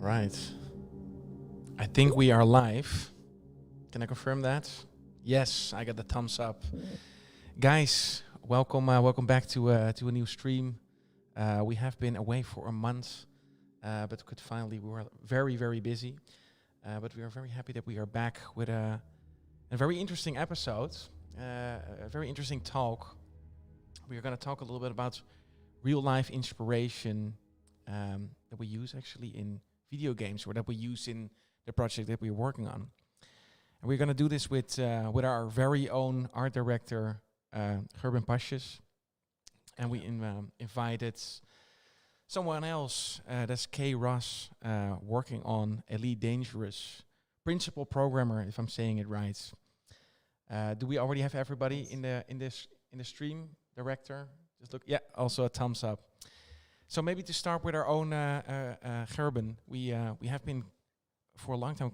Right. I think we are live. Can I confirm that? Yes, I got the thumbs up. Guys, welcome back to a new stream. We have been away for a month, but we were very busy. But we are very happy that we are back with a very interesting episode, a very interesting talk. We are going to talk a little bit about real life inspiration that we use actually in video games, or that we use in the project that we're working on. And we're going to do this with our very own art director, Gerben Pasjes. And we invited someone else, that's K. Ross, working on Elite Dangerous, principal programmer, if I'm saying it right. Do we already have everybody in the stream? Director, just look. Yeah, also a thumbs up. So maybe to start with our own Gerben, we have been for a long time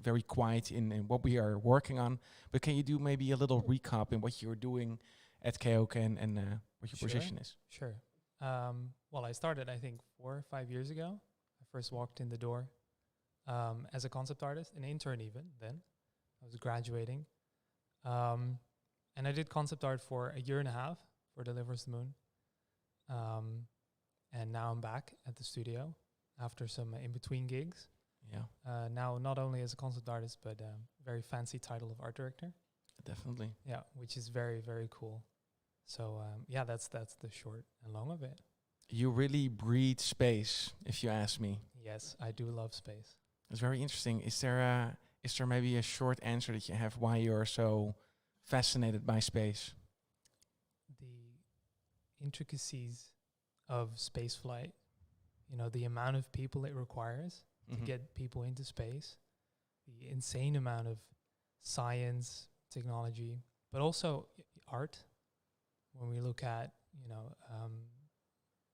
very quiet in what we are working on. But can you do maybe a little recap in what you're doing at KeokeN and what your position is? Sure. Well, I started, I think, 4 or 5 years ago. I first walked in the door as a concept artist, an intern even then. I was graduating. And I did concept art for a year and a half for Delivers the Moon. And now I'm back at the studio after some in-between gigs. Yeah. Now not only as a concept artist, but very fancy title of art director. Definitely. Yeah, which is very cool. So yeah, that's the short and long of it. You really breathe space, if you ask me. Yes, I do love space. It's very interesting. Is there maybe a short answer that you have why you're so fascinated by space? The intricacies of space flight, the amount of people it requires to get people into space, the insane amount of science, technology, but also art. When we look at,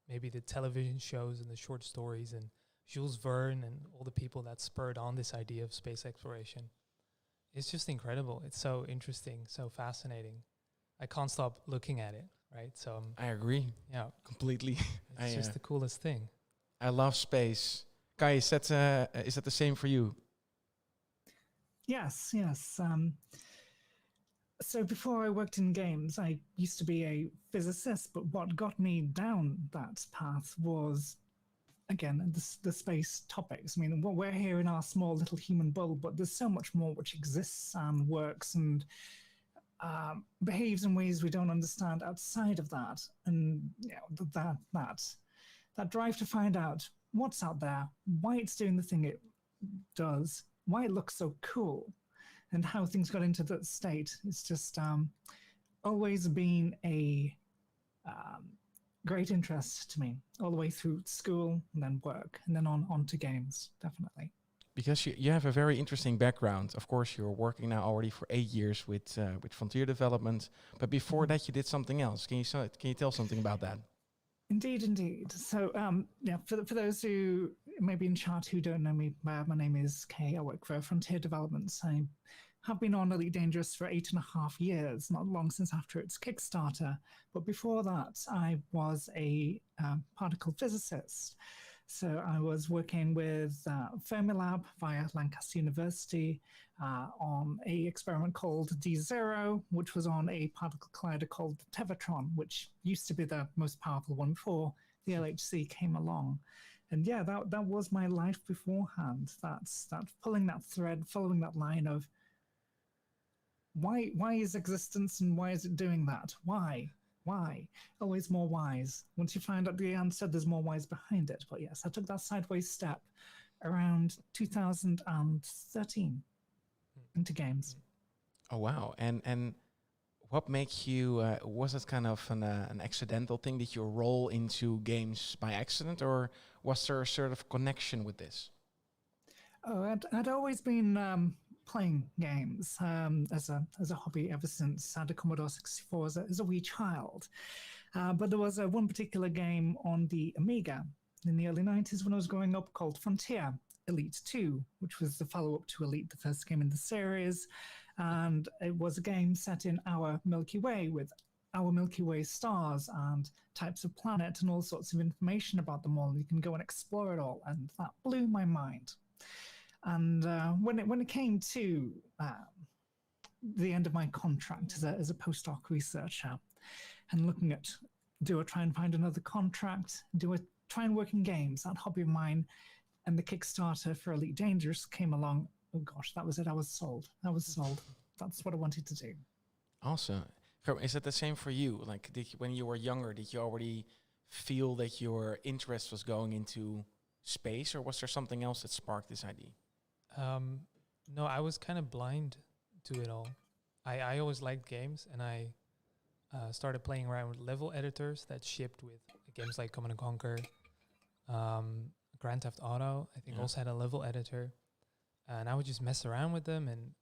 maybe the television shows and the short stories and Jules Verne and all the people that spurred on this idea of space exploration, it's just incredible. It's so interesting, so fascinating. I can't stop looking at it, right? So I agree. Yeah, completely. It's just the coolest thing. I love space. Kai, is that the same for you? Yes. So before I worked in games, I used to be a physicist, but what got me down that path was, again, the space topics. I mean, we're here in our small little human bubble, but there's so much more which exists and works and behaves in ways we don't understand outside of that. And that drive to find out what's out there, why it's doing the thing it does, why it looks so cool, and how things got into that state. It's just always been a great interest to me, all the way through school and then work and then on to games, definitely. Because you have a very interesting background. Of course, you're working now already for 8 years with Frontier Development, but before that you did something else. Can you tell something about that? Indeed. So, for those who may be in chat who don't know me, my name is Kay. I work for Frontier Developments. I have been on Elite Dangerous for 8.5 years, not long since after its Kickstarter. But before that, I was a particle physicist. So I was working with Fermilab via Lancaster University on a experiment called D0, which was on a particle collider called Tevatron, which used to be the most powerful one before the LHC came along. And yeah, that was my life beforehand. That's pulling that thread, following that line of why is existence and why is it doing that? Why? Always more whys. Once you find out the answer, there's more whys behind it. But yes, I took that sideways step around 2013 into games. Oh wow! And what makes you? Was it kind of an accidental thing? Did you roll into games by accident, or was there a sort of connection with this? Oh, I'd always been playing games as a hobby ever since I had a Commodore 64 as a wee child. But there was one particular game on the Amiga in the early 90s when I was growing up called Frontier Elite 2, which was the follow-up to Elite, the first game in the series. And it was a game set in our Milky Way with our Milky Way stars and types of planet and all sorts of information about them all. And you can go and explore it all. And that blew my mind. And when it came to the end of my contract as a postdoc researcher and looking at, do I try and find another contract? Do I try and work in games? That hobby of mine, and the Kickstarter for Elite Dangerous came along. Oh gosh, that was it. I was sold. That's what I wanted to do. Awesome. Is it the same for you? Like, when you were younger, did you already feel that your interest was going into space, or was there something else that sparked this idea? No, I was kind of blind to it all. I always liked games, and I started playing around with level editors that shipped with games like Command & Conquer, Grand Theft Auto, I think also had a level editor. And I would just mess around with them and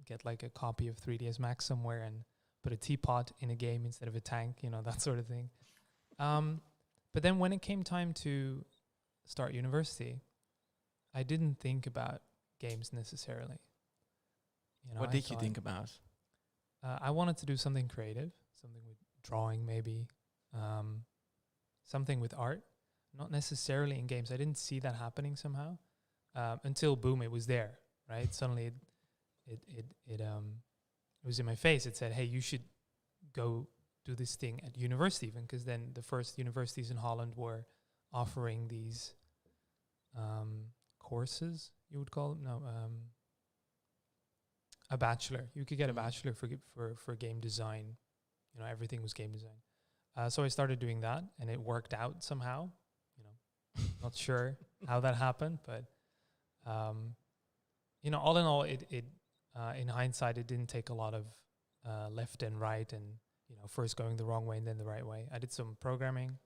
get like a copy of 3ds Max somewhere and put a teapot in a game instead of a tank, that sort of thing. But then when it came time to start university, I didn't think about games necessarily. What did you think about? I wanted to do something creative, something with drawing maybe, something with art, not necessarily in games. I didn't see that happening somehow until boom, it was there, right? Suddenly it was in my face. It said, hey, you should go do this thing at university even, because then the first universities in Holland were offering these courses, you would call them? A bachelor. You could get a bachelor for game design. Everything was game design. So I started doing that, and it worked out somehow. Not sure how that happened, but all in all, it in hindsight, it didn't take a lot of left and right, and first going the wrong way and then the right way. I did some programming,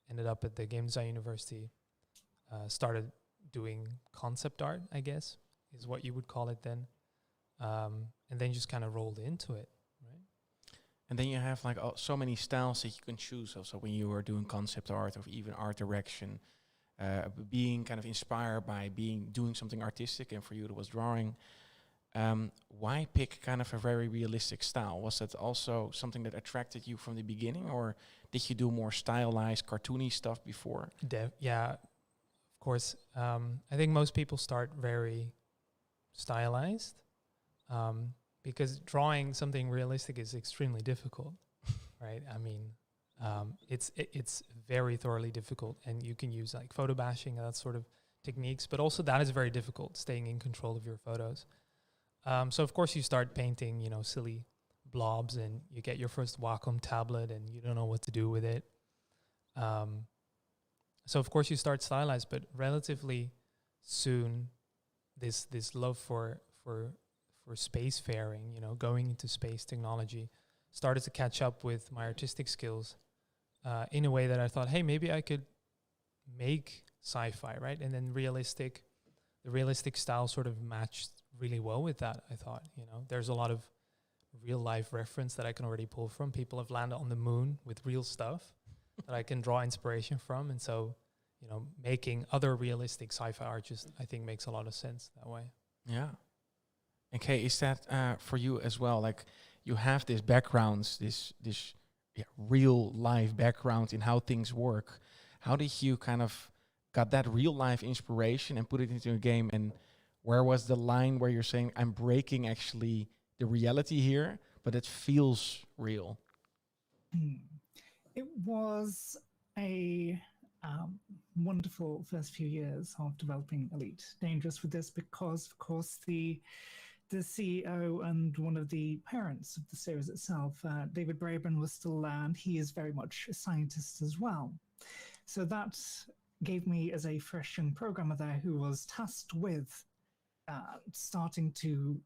ended up at the Game Design University, started doing concept art, I guess, is what you would call it then. And then just kind of rolled into it, right? And then you have like so many styles that you can choose. Also, when you are doing concept art or even art direction, being kind of inspired by doing something artistic, and for you it was drawing. Why pick kind of a very realistic style? Was that also something that attracted you from the beginning, or did you do more stylized, cartoony stuff before? Yeah, of course. I think most people start very stylized. Because drawing something realistic is extremely difficult, right? I mean, it's very thoroughly difficult, and you can use like photo bashing and that sort of techniques, but also that is very difficult, staying in control of your photos. So of course you start painting, silly blobs, and you get your first Wacom tablet, and you don't know what to do with it. So of course you start stylized, but relatively soon, this love for spacefaring, going into space technology, started to catch up with my artistic skills in a way that I thought, hey, maybe I could make sci-fi, right? And then the realistic style sort of matched really well with that, I thought. There's a lot of real life reference that I can already pull from. People have landed on the moon with real stuff that I can draw inspiration from. And so, making other realistic sci-fi art just, I think, makes a lot of sense that way. Yeah. Okay, is that for you as well? Like, you have this background, this real life background in how things work. How did you kind of got that real life inspiration and put it into a game? And where was the line where you're saying, I'm breaking actually the reality here, but it feels real? It was a wonderful first few years of developing Elite Dangerous with this, because, of course, the CEO and one of the parents of the series itself, David Braben, was still there, and he is very much a scientist as well. So that gave me, as a fresh young programmer there who was tasked with starting to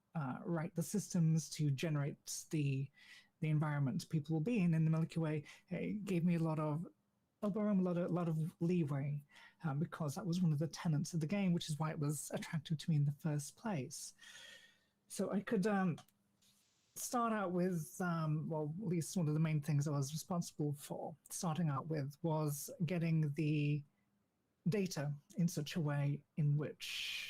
write the systems to generate the environment people will be in the Milky Way, it gave me a lot of leeway, because that was one of the tenets of the game, which is why it was attractive to me in the first place. So I could start out with, well, at least one of the main things I was responsible for starting out with was getting the data in such a way in which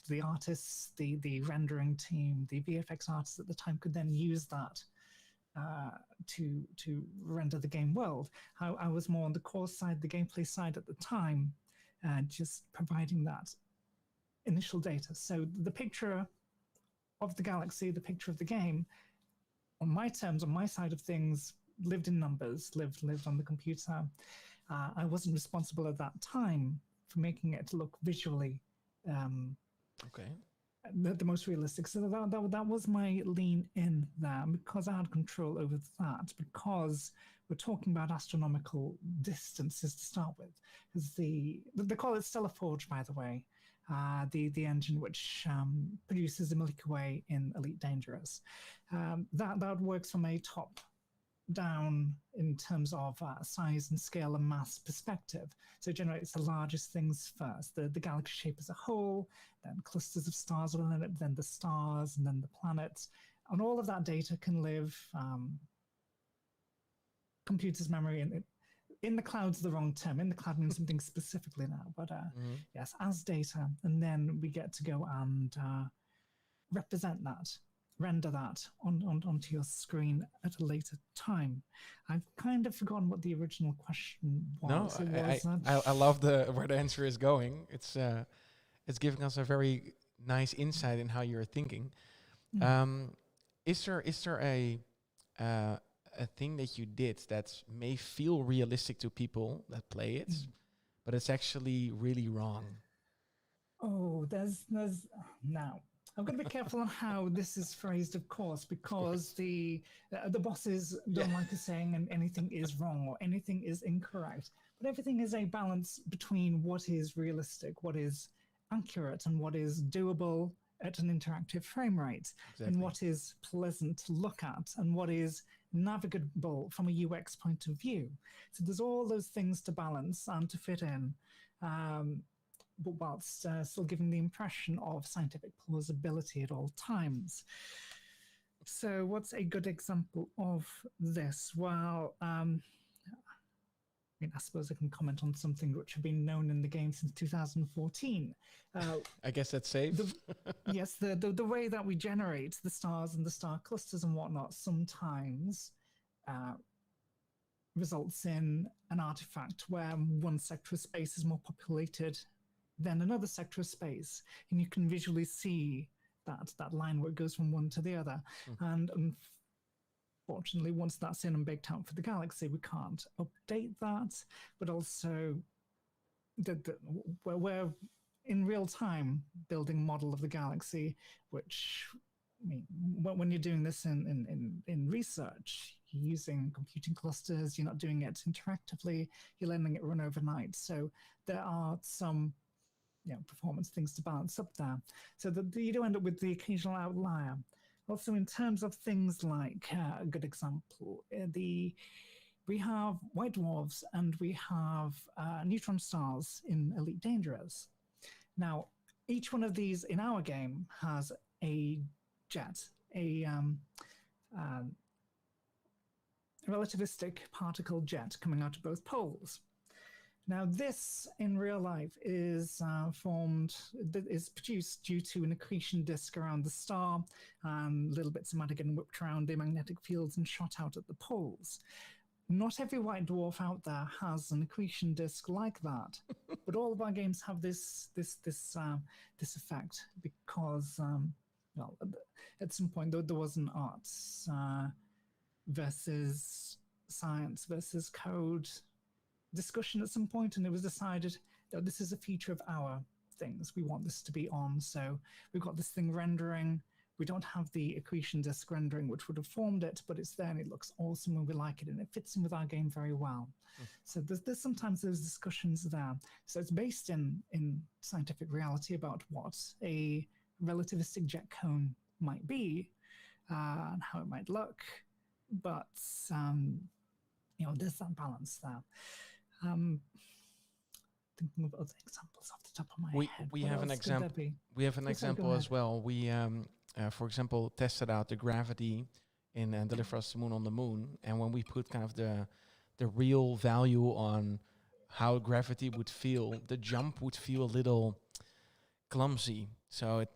the artists, the rendering team, the VFX artists at the time could then use that to render the game world. I was more on the core side, the gameplay side at the time, just providing that initial data. So the picture of the galaxy, the picture of the game, on my terms, on my side of things, lived in numbers, lived on the computer. I wasn't responsible at that time for making it look visually the most realistic. So that was my lean in there, because I had control over that, because we're talking about astronomical distances to start with. Because they call it Stellar Forge, by the way, the engine which produces the Milky Way in Elite Dangerous. That works from a top down in terms of size and scale and mass perspective. So it generates the largest things first, the galaxy shape as a whole, then clusters of stars within it, then the stars, and then the planets. And all of that data can live computer's memory. And in the cloud's the wrong term. In the cloud means something specifically now, but yes, as data. And then we get to go and represent that, render that onto your screen at a later time. I've kind of forgotten what the original question was. No, I love where the answer is going. It's giving us a very nice insight in how you're thinking. Is there a thing that you did that may feel realistic to people that play it, but it's actually really wrong? Oh, there's now. I'm going to be careful on how this is phrased, of course, because the bosses don't like us saying anything is wrong or anything is incorrect. But everything is a balance between what is realistic, what is accurate, and what is doable at an interactive frame rate, and what is pleasant to look at, and what is navigable from a UX point of view. So there's all those things to balance and to fit in. But whilst still giving the impression of scientific plausibility at all times. So what's a good example of this? Well, I suppose I can comment on something which have been known in the game since 2014. I guess that's safe. Yes, the way that we generate the stars and the star clusters and whatnot sometimes results in an artifact where one sector of space is more populated than another sector of space, and you can visually see that line where it goes from one to the other. And unfortunately, once that's in and baked out for the galaxy, we can't update that. But also, we're in real time building a model of the galaxy, which, I mean, when you're doing this in research, you're using computing clusters, you're not doing it interactively, you're letting it run overnight. So there are some performance things to balance up there. So that you do end up with the occasional outlier. Also, in terms of things like, a good example, we have white dwarfs and we have neutron stars in Elite Dangerous. Now, each one of these in our game has a jet, a relativistic particle jet coming out of both poles. Now, this in real life is produced due to an accretion disk around the star, and little bits of matter getting whipped around the magnetic fields and shot out at the poles. Not every white dwarf out there has an accretion disk like that, but all of our games have this effect because, at some point there was an arts versus science versus code discussion at some point, and it was decided that this is a feature of our things. We want this to be on, so we've got this thing rendering. We don't have the accretion disk rendering, which would have formed it, but it's there and it looks awesome and we like it, and it fits in with our game very well. So there's sometimes those discussions there. So it's based in scientific reality about what a relativistic jet cone might be and how it might look, but there's that balance there. Thinking of other examples off the top of my head. We have an example. We have an example as well. We, for example, tested out the gravity in Deliver Us the Moon on the Moon, and when we put kind of the real value on how gravity would feel, the jump would feel a little clumsy. So it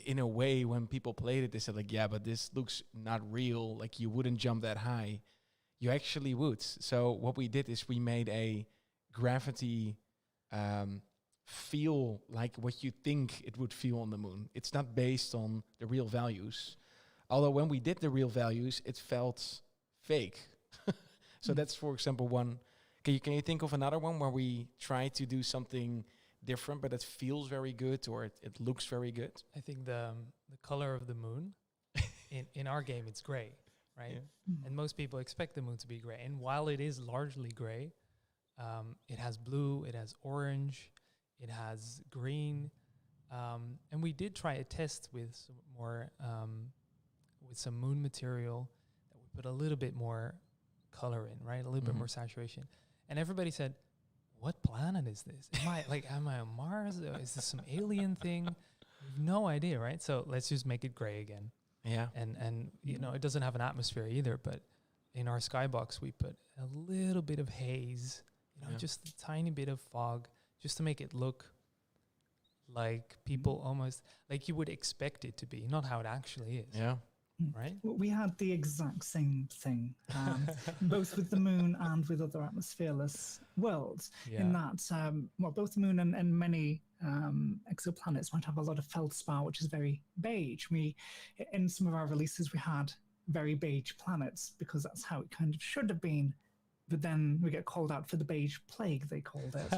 in a way, when people played it, they said like, yeah, but this looks not real. Like you wouldn't jump that high. You actually would. So what we did is we made a gravity feel like what you think it would feel on the moon. It's not based on the real values. Although when we did the real values, it felt fake. So that's, for example, one. Can you think of another one where we try to do something different, but it feels very good or it looks very good? I think the color of the moon in our game, it's gray, right? Yeah. And most people expect the moon to be gray. And while it is largely gray, it has blue, it has orange, it has green. And we did try a test with some more, with some moon material that we put a little bit more color in, right? A little bit more saturation. And everybody said, what planet is this? Am I on Mars? Is this some alien thing? We have no idea, right? So let's just make it gray again. Yeah. And you know, it doesn't have an atmosphere either, but in our skybox we put a little bit of haze, you know, just a tiny bit of fog, just to make it look like people almost like you would expect it to be, not how it actually is. Yeah. Right? We had the exact same thing, both with the moon and with other atmosphereless worlds. In that, both the moon and many exoplanets might have a lot of feldspar, which is very beige. In some of our releases, we had very beige planets because that's how it kind of should have been. But then we get called out for the beige plague, they called it.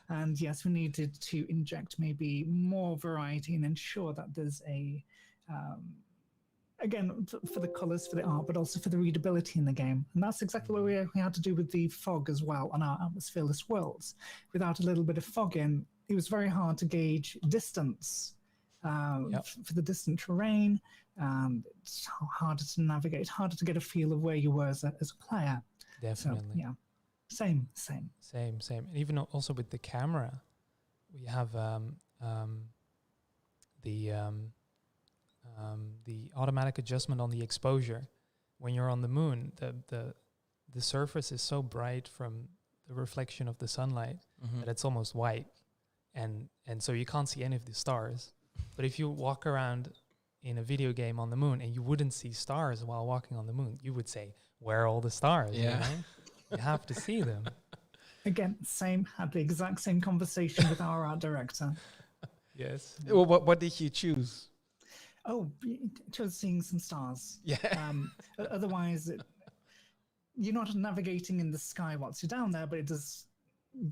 And yes, we needed to inject maybe more variety and ensure that there's a again, for the colors, for the art, but also for the readability in the game. And that's exactly what we had to do with the fog as well on our atmosphereless worlds. Without a little bit of fog in, it was very hard to gauge distance for the distant terrain. It's harder to navigate, harder to get a feel of where you were as a player. Definitely. So, yeah, same. And even also with the camera, we have the automatic adjustment on the exposure. When you're on the moon, the surface is so bright from the reflection of the sunlight that it's almost white, and so you can't see any of the stars. But if you walk around in a video game on the moon and you wouldn't see stars while walking on the moon, you would say, where are all the stars? Yeah. You know? You have to see them. Again, had the exact same conversation with our art director. Yes. Well, what did you choose? Oh, chose seeing some stars. Yeah. Otherwise, you're not navigating in the sky whilst you're down there, but it does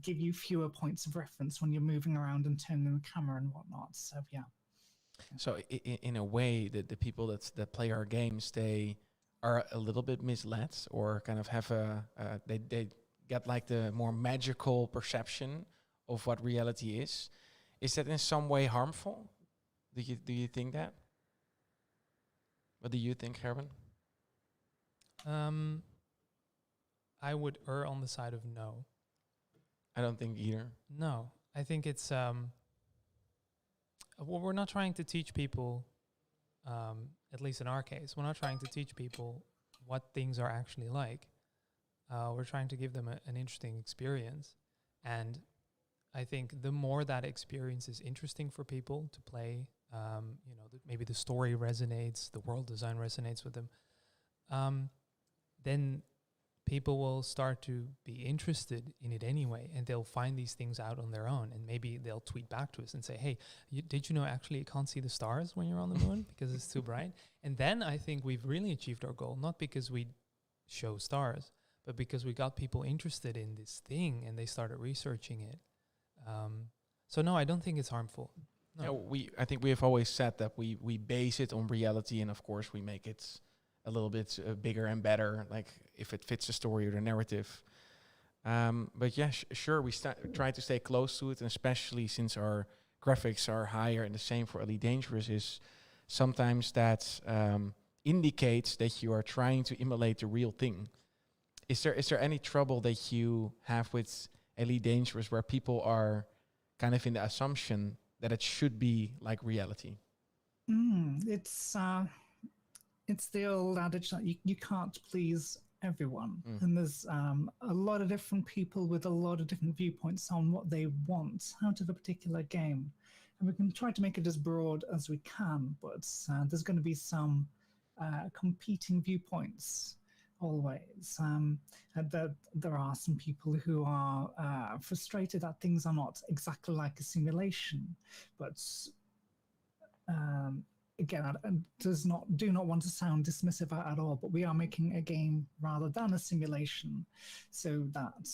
give you fewer points of reference when you're moving around and turning the camera and whatnot. So, yeah. So in a way, the people that play our games, they are a little bit misled, or kind of have they get like the more magical perception of what reality is. Is that in some way harmful? Do you think that? What do you think, Gerben? I would err on the side of no. I don't think either. No, I think it's we're not trying to teach people, at least in our case, we're not trying to teach people what things are actually like. We're trying to give them an interesting experience. And I think the more that experience is interesting for people to play, maybe the story resonates, the world design resonates with them, then people will start to be interested in it anyway, and they'll find these things out on their own, and maybe they'll tweet back to us and say, hey, did you know actually you can't see the stars when you're on the moon because it's too bright? And then I think we've really achieved our goal, not because we show stars, but because we got people interested in this thing and they started researching it. So no, I don't think it's harmful. No. Yeah, I think we have always said that we base it on reality, and of course we make it a little bit bigger and better, like if it fits the story or the narrative. But yeah, sure, we try to stay close to it, and especially since our graphics are higher, and the same for Elite Dangerous, is sometimes that indicates that you are trying to emulate the real thing. Is there any trouble that you have with Elite Dangerous where people are kind of in the assumption that it should be like reality? It's the old adage that you can't please everyone. And there's a lot of different people with a lot of different viewpoints on what they want out of a particular game. and we can try to make it as broad as we can, but there's going to be some competing viewpoints always. And that there are some people who are frustrated that things are not exactly like a simulation, but again, I do not want to sound dismissive at all, but we are making a game rather than a simulation, so that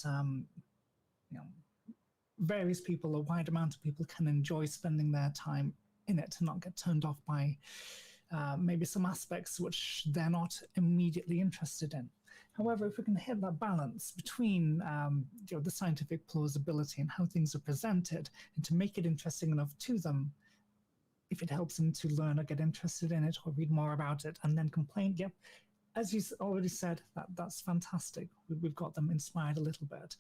various people, a wide amount of people, can enjoy spending their time in it and not get turned off by maybe some aspects which they're not immediately interested in. However, if we can hit that balance between the scientific plausibility and how things are presented, and to make it interesting enough to them, if it helps them to learn or get interested in it or read more about it and then complain, yep, as you already said, that's fantastic. We've got them inspired a little bit.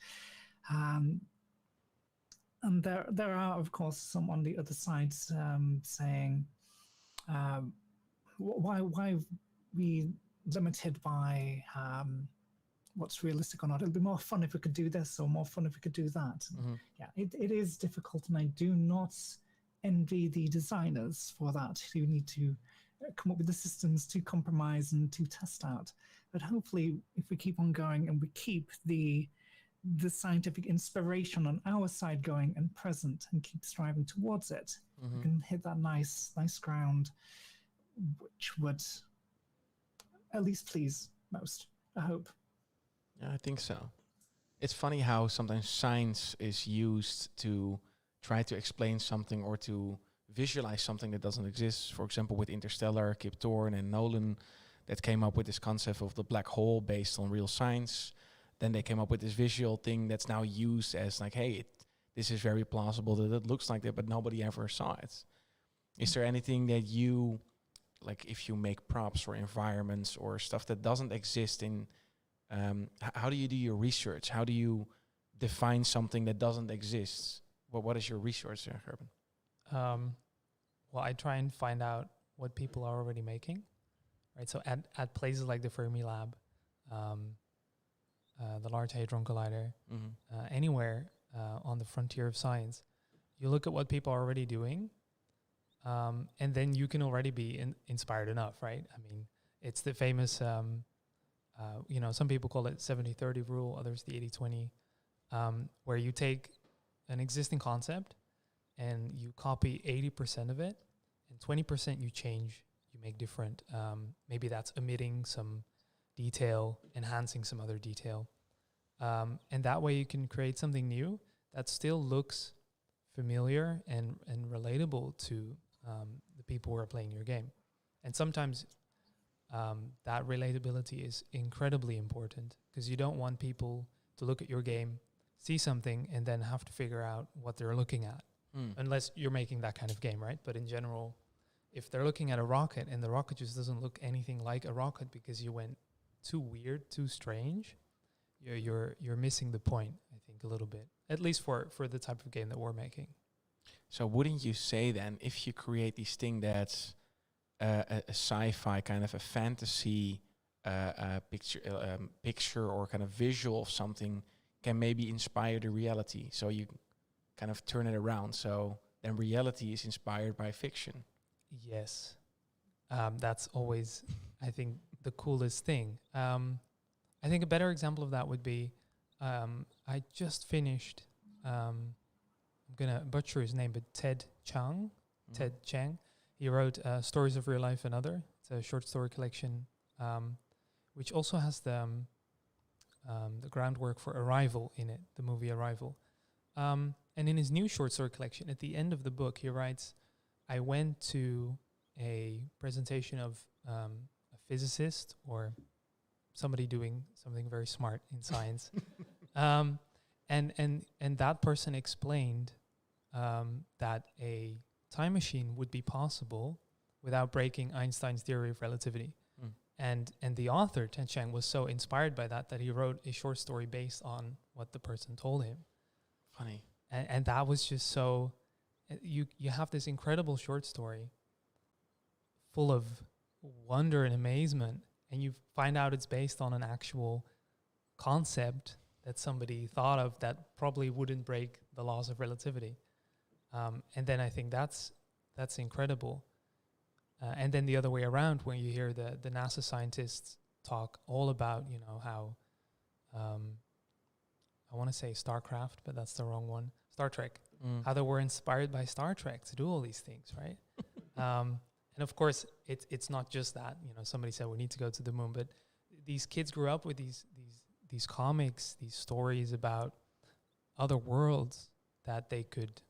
And there are, of course, some on the other side saying, why are we limited by what's realistic or not? It'll be more fun if we could do this, or more fun if we could do that. Mm-hmm. Yeah, it is difficult, and I do not envy the designers for that, who need to come up with the systems to compromise and to test out. But hopefully, if we keep on going and we keep the scientific inspiration on our side going and present and keep striving towards it, we can hit that nice ground, which would at least please most, I hope. Yeah, I think so. It's funny how sometimes science is used to try to explain something or to visualize something that doesn't exist. For example, with Interstellar, Kip Thorne and Nolan, that came up with this concept of the black hole based on real science. Then they came up with this visual thing that's now used as like, hey, this is very plausible that it looks like that, but nobody ever saw it. Is there anything that you, like if you make props or environments or stuff that doesn't exist in, how do you do your research? How do you define something that doesn't exist? Well, what is your research there, Gerben? Well, I try and find out what people are already making, right? So at places like the Fermi Lab, the Large Hadron Collider, anywhere on the frontier of science, you look at what people are already doing, and then you can already be inspired enough, right? I mean, it's the famous, some people call it 70-30 rule, others the 80-20, where you take an existing concept and you copy 80% of it, and 20% you change, you make different. Maybe that's omitting some detail, enhancing some other detail. And that way you can create something new that still looks familiar and relatable to the people who are playing your game. And sometimes that relatability is incredibly important, because you don't want people to look at your game, see something, and then have to figure out what they're looking at. Unless you're making that kind of game, right? But in general, if they're looking at a rocket and the rocket just doesn't look anything like a rocket because you went too weird, too strange, you're missing the point, I think, a little bit, at least for the type of game that we're making. So wouldn't you say then, if you create this thing that's a sci-fi kind of a fantasy picture or kind of visual of something, can maybe inspire the reality? So you kind of turn it around, so then reality is inspired by fiction. Yes. That's always, I think, the coolest thing. I think a better example of that would be, I just finished, I'm going to butcher his name, but Ted Chiang. He wrote Stories of Real Life and Other. It's a short story collection, which also has the groundwork for Arrival in it, the movie Arrival. And in his new short story collection, at the end of the book, he writes, I went to a presentation of a physicist or somebody doing something very smart in science. And that person explained that a time machine would be possible without breaking Einstein's theory of relativity. And the author, Ted Chiang, was so inspired by that he wrote a short story based on what the person told him. Funny. And that was just so, you have this incredible short story full of wonder and amazement, and you find out it's based on an actual concept that somebody thought of that probably wouldn't break the laws of relativity. And then I think that's incredible. And then the other way around, when you hear the NASA scientists talk all about, how I want to say StarCraft, but that's the wrong one. Star Trek. How they were inspired by Star Trek to do all these things, right? And of course, it's not just that. Somebody said we need to go to the moon, but these kids grew up with these comics, these stories about other worlds that they could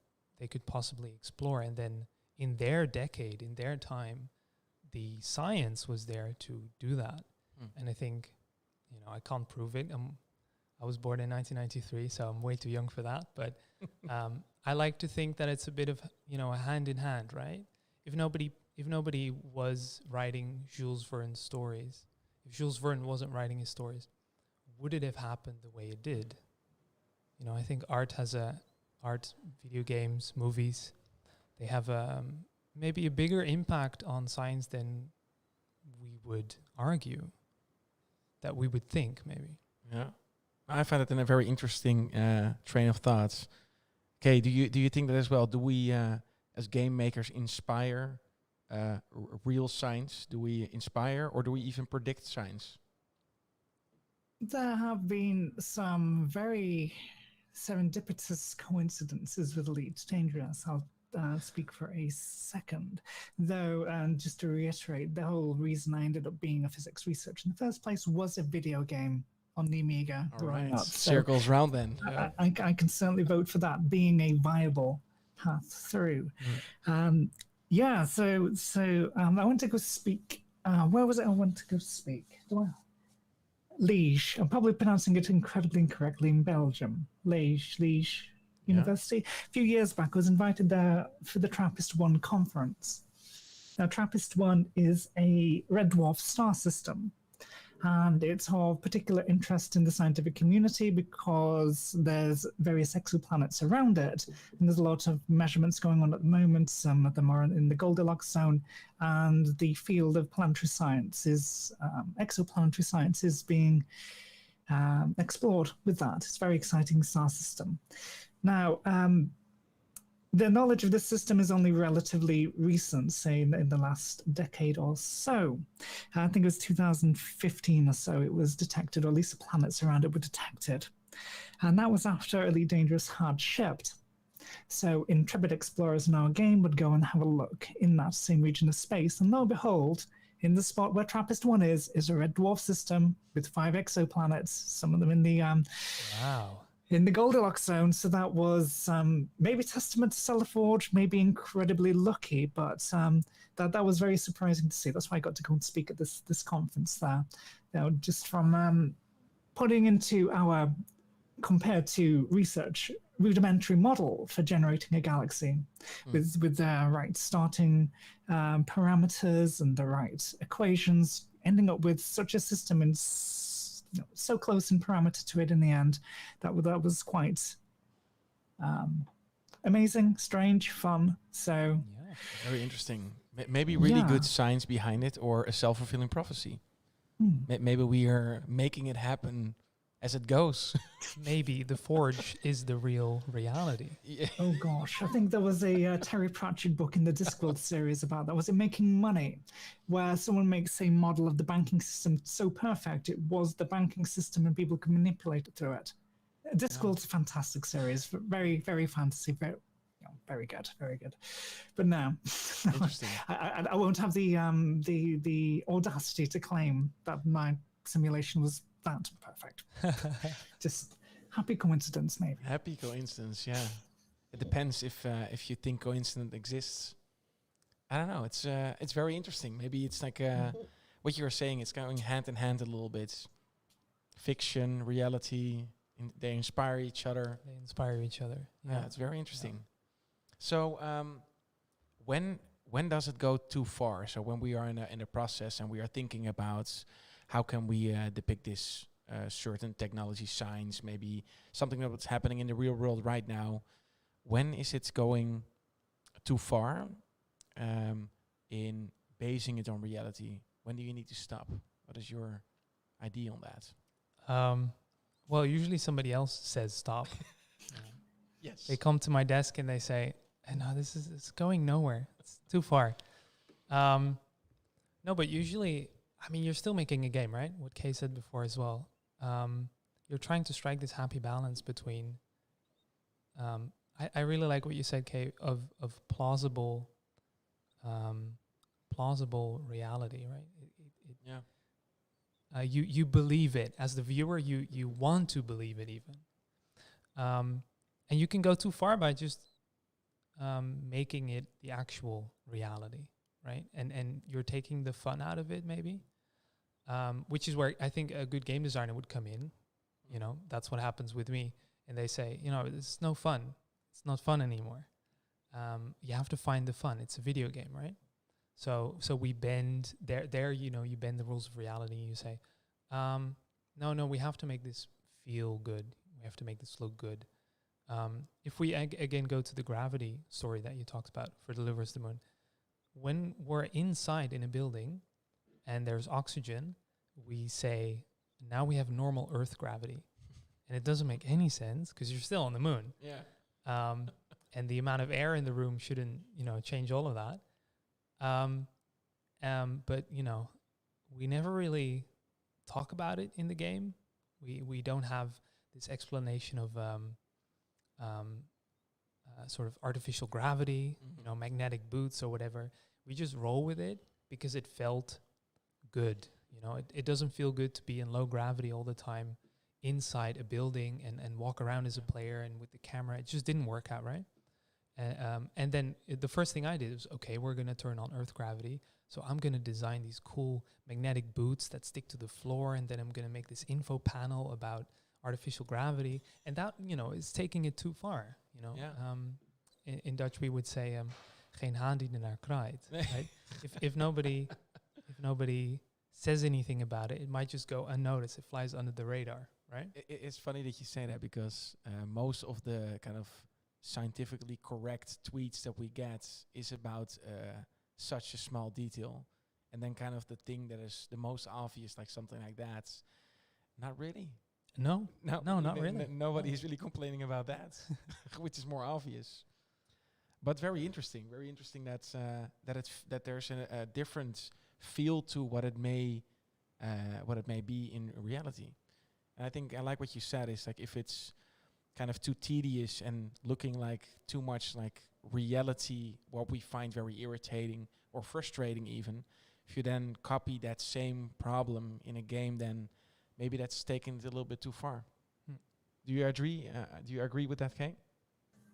possibly explore, and then in their decade, in their time, the science was there to do that. And I think, I can't prove it. I was born in 1993, so I'm way too young for that. But I like to think that it's a bit of, a hand in hand, right? If nobody was writing Jules Verne's stories, if Jules Verne wasn't writing his stories, would it have happened the way it did? I think art, video games, movies, they have maybe a bigger impact on science than we would argue, that we would think, maybe. Yeah. I find it in a very interesting train of thoughts. Okay, do you think that as well? Do we, as game makers, inspire real science? Do we inspire, or do we even predict science? There have been some very serendipitous coincidences with Elite Dangerous. I'll speak for a second. Though, just to reiterate, the whole reason I ended up being a physics researcher in the first place was a video game on the Amiga growing up. So circles round then. I can certainly vote for that being a viable path through. Yeah, so I went to go speak. Where was it I went to go speak? Liège. I'm probably pronouncing it incredibly incorrectly, in Belgium. Liège University. A few years back, I was invited there for the TRAPPIST-1 conference. Now, TRAPPIST-1 is a red dwarf star system, and it's of particular interest in the scientific community because there's various exoplanets around it, and there's a lot of measurements going on at the moment. Some of them are in the Goldilocks zone, and the field of planetary science is, exoplanetary science is being explored with that. It's a very exciting star system. Now, the knowledge of this system is only relatively recent, say in the last decade or so. I think it was 2015 or so it was detected, or at least the planets around it were detected. And that was after Elite Dangerous had shipped. So intrepid explorers in our game would go and have a look in that same region of space, and lo and behold, in the spot where TRAPPIST-1 is a red dwarf system with 5 exoplanets, some of them in the Wow. In the Goldilocks zone. So that was maybe testament to Cellarforge, maybe incredibly lucky, but that was very surprising to see. That's why I got to go and speak at this conference there. Just from putting into our, compared to research, rudimentary model for generating a galaxy with the right starting parameters and the right equations, ending up with such a system in so close in parameter to it in the end. That was quite amazing, strange, fun. So yeah, very interesting. Maybe really good science behind it, or a self-fulfilling prophecy. Maybe we are making it happen as it goes. Maybe the Forge is the real reality. Yeah. Oh gosh, I think there was a Terry Pratchett book in the Discworld series about that. Was it Making Money? Where someone makes a model of the banking system so perfect, it was the banking system and people could manipulate it through it. Discworld's a fantastic series, very, very fantasy, very good, very good. But no, I won't have the audacity to claim that my simulation was that perfect. Just happy coincidence, maybe. Happy coincidence, yeah. It depends if you think coincidence exists. I don't know. It's very interesting. Maybe it's like what you were saying. It's going hand in hand a little bit. Fiction, reality. They inspire each other. Yeah, it's very interesting. Yeah. So when does it go too far? So when we are in a process and we are thinking about how can we depict this certain technology science, maybe something that's happening in the real world right now, when is it going too far in basing it on reality? When do you need to stop? What is your idea on that? Well, usually somebody else says stop. Yes. They come to my desk and they say, I know it's going nowhere. It's too far. No, but usually, I mean, you're still making a game, right? What Kay said before as well. You're trying to strike this happy balance between. I really like what you said, Kay, of plausible, plausible reality, right? Yeah. You believe it as the viewer. You want to believe it even, and you can go too far by just making it the actual reality, right? And you're taking the fun out of it, maybe, which is where I think a good game designer would come in. You know, that's what happens with me. And they say, you know, it's no fun. It's not fun anymore. You have to find the fun. It's a video game, right? So we bend there. You know, you bend the rules of reality. And you say, no, we have to make this feel good. We have to make this look good. If we again go to the gravity story that you talked about for Deliver Us the Moon, when we're inside in a building and there's oxygen, we say, now we have normal Earth gravity. And it doesn't make any sense because you're still on the moon. Yeah. And the amount of air in the room shouldn't, you know, change all of that. But, you know, we never really talk about it in the game. We don't have this explanation of sort of artificial gravity, you know, magnetic boots or whatever. We just roll with it because it felt good. You know, it doesn't feel good to be in low gravity all the time inside a building and walk around as a player and with the camera. It just didn't work out, right? And then the first thing I did was, okay, we're going to turn on Earth gravity. So I'm going to design these cool magnetic boots that stick to the floor. And then I'm going to make this info panel about artificial gravity. And that, you know, is taking it too far, you know. Yeah. In Dutch, we would say, geen haan die ernaar kraait, right? If nobody says anything about it, it might just go unnoticed. It flies under the radar, right? It's funny that you say that because most of the kind of scientifically correct tweets that we get is about such a small detail. And then kind of the thing that is the most obvious, like something like that, not really. No, not really. Nobody is really complaining about that, which is more obvious. But very interesting that there's a different feel to what it may be in reality. And I think I like what you said is like if it's kind of too tedious and looking like too much like reality, what we find very irritating or frustrating even, if you then copy that same problem in a game, then maybe that's taking it a little bit too far. Do you agree? Do you agree with that, Kay?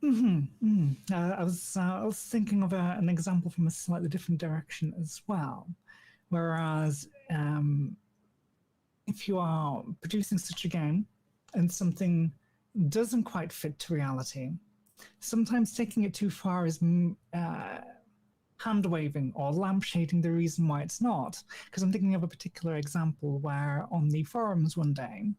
I was thinking of an example from a slightly different direction as well. Whereas if you are producing such a game and something doesn't quite fit to reality, sometimes taking it too far is hand waving or lampshading the reason why it's not. Because I'm thinking of a particular example where on the forums one day,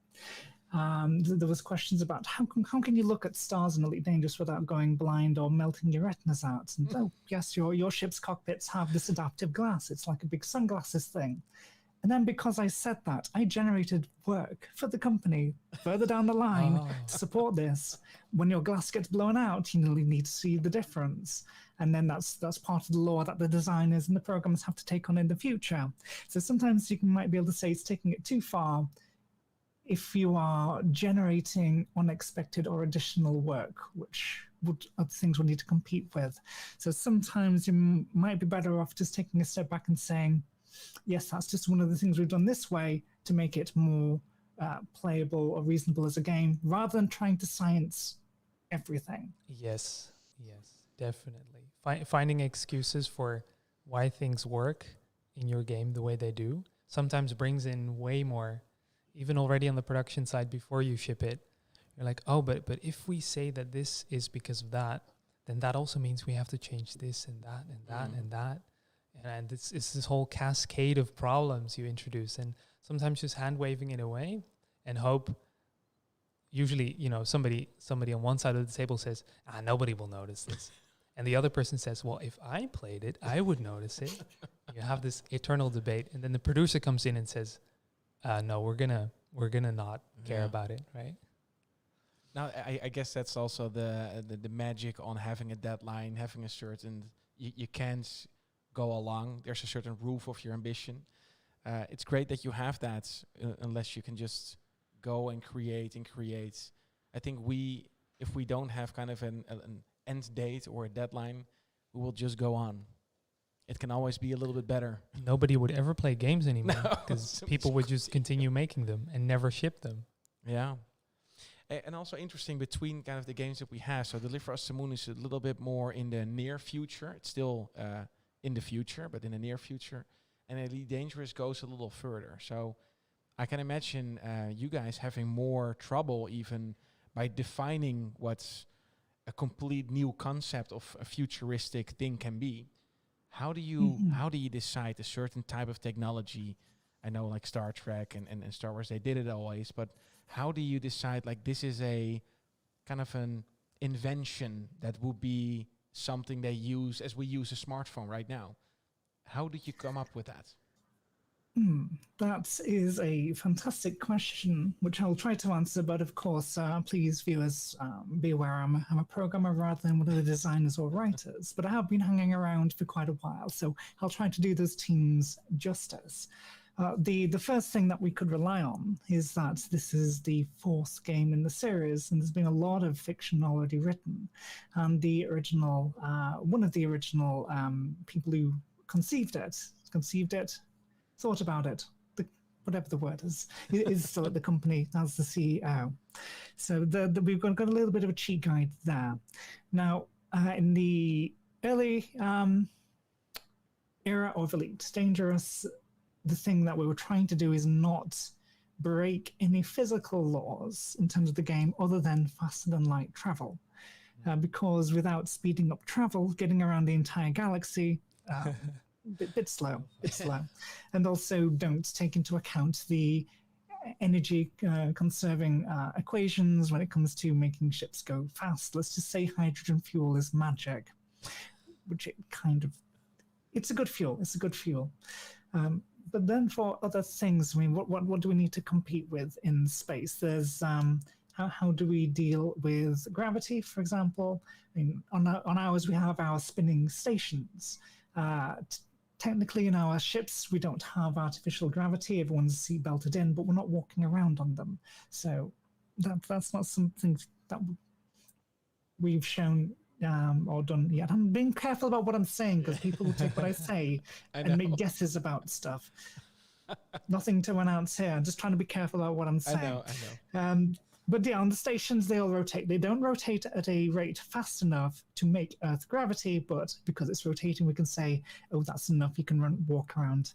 there was questions about how can you look at stars in Elite Dangerous without going blind or melting your retinas out? And oh yes, your ship's cockpits have this adaptive glass. It's like a big sunglasses thing. And then because I said that, I generated work for the company further down the line to support this. When your glass gets blown out, you need to see the difference. And then that's part of the law that the designers and the programmers have to take on in the future. So sometimes you might be able to say it's taking it too far if you are generating unexpected or additional work, which other things will need to compete with. So sometimes you might be better off just taking a step back and saying, yes, that's just one of the things we've done this way to make it more playable or reasonable as a game, rather than trying to science everything. Yes, definitely. Finding excuses for why things work in your game the way they do sometimes brings in way more, even already on the production side before you ship it. You're like, oh, but if we say that this is because of that, then that also means we have to change this and that and that and that. And it's this whole cascade of problems you introduce, and sometimes just hand waving it away and hope. Usually, you know, somebody on one side of the table says, nobody will notice this. And the other person says, well, if I played it, I would notice it. You have this eternal debate. And then the producer comes in and says, no, we're gonna not care about it, right? Now, I guess that's also the magic on having a deadline, having a certain, you can't go along. There's a certain roof of your ambition. It's great that you have that, unless you can just go and create and create. I think if we don't have kind of an end date or a deadline, we will just go on. It can always be a little bit better. Nobody would ever play games anymore No, because people would just continue making them and never ship them. Yeah. And also interesting between kind of the games that we have. So Deliver Us the Moon is a little bit more in the near future. It's still in the future, but in the near future. And Elite Dangerous goes a little further. So I can imagine you guys having more trouble even by defining what a complete new concept of a futuristic thing can be. How do you decide a certain type of technology? I know like Star Trek and Star Wars, they did it always, but how do you decide like this is a kind of an invention that would be something they use as we use a smartphone right now? How did you come up with that? That is a fantastic question, which I'll try to answer. But of course, please, viewers, be aware I'm a programmer rather than one of the designers or writers. But I have been hanging around for quite a while, so I'll try to do those teams justice. The first thing that we could rely on is that this is the fourth game in the series, and there's been a lot of fiction already written. And the original, one of the original people who conceived it, thought about it, whatever the word is still at the company as the CEO. So we've got a little bit of a cheat guide there. Now, in the early era of Elite Dangerous, the thing that we were trying to do is not break any physical laws in terms of the game other than faster than light travel. Because without speeding up travel, getting around the entire galaxy, bit slow. And also don't take into account the energy conserving equations when it comes to making ships go fast. Let's just say hydrogen fuel is magic, which it's a good fuel. But then for other things, I mean, what do we need to compete with in space? There's how do we deal with gravity, for example? I mean, on ours, we have our spinning stations. Technically, in our ships, we don't have artificial gravity. Everyone's seat belted in, but we're not walking around on them. So that's not something that we've shown or done yet. I'm being careful about what I'm saying because people will take what I say and make guesses about stuff. Nothing to announce here. I'm just trying to be careful about what I'm saying. I know. But yeah, on the stations, they all rotate. They don't rotate at a rate fast enough to make Earth gravity, but because it's rotating, we can say, oh, that's enough. You can walk around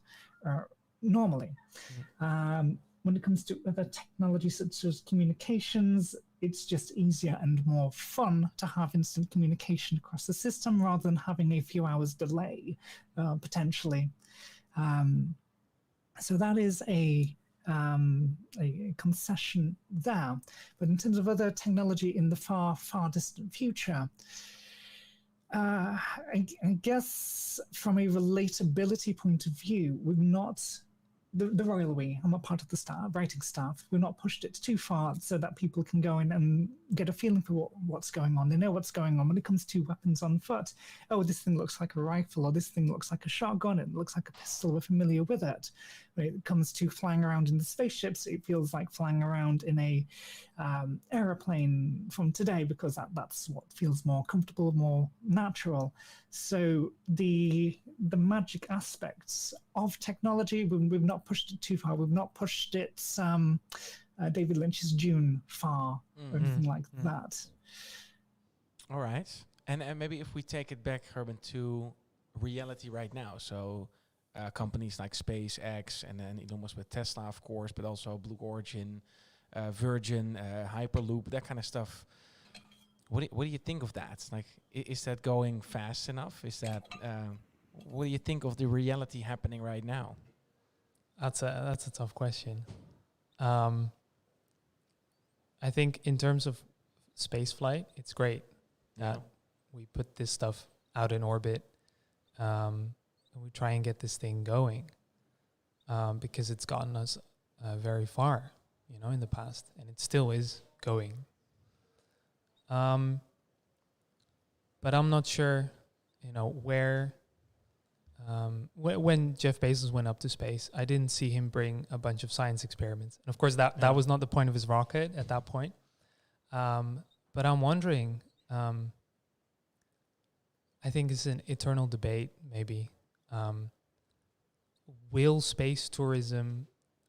normally. When it comes to other technologies such as communications, it's just easier and more fun to have instant communication across the system rather than having a few hours delay, potentially. So that is a concession there. But in terms of other technology in the far, far distant future, I guess from a relatability point of view, we've not, the royal we, I'm a part of the writing staff, we've not pushed it too far so that people can go in and get a feeling for what's going on. They know what's going on when it comes to weapons on foot. Oh, this thing looks like a rifle, or this thing looks like a shotgun, it looks like a pistol, we're familiar with it. When it comes to flying around in the spaceships, it feels like flying around in a aeroplane from today, because that's what feels more comfortable, more natural. So the magic aspects of technology, we've not pushed it too far. We've not pushed it David Lynch's Dune far, or anything like that. All right. And maybe if we take it back, Gerben, to reality right now. So companies like SpaceX and then Elon Musk with Tesla, of course, but also Blue Origin, Virgin, Hyperloop, that kind of stuff. What do you think of that? Like, is that going fast enough? Is that what do you think of the reality happening right now? That's a tough question. I think in terms of space flight, it's great that we put this stuff out in orbit. And we try and get this thing going because it's gotten us very far, in the past, and it still is going. But I'm not sure, where. When Jeff Bezos went up to space, I didn't see him bring a bunch of science experiments. And of course, that was not the point of his rocket at that point. But I'm wondering, I think it's an eternal debate, maybe. Will space tourism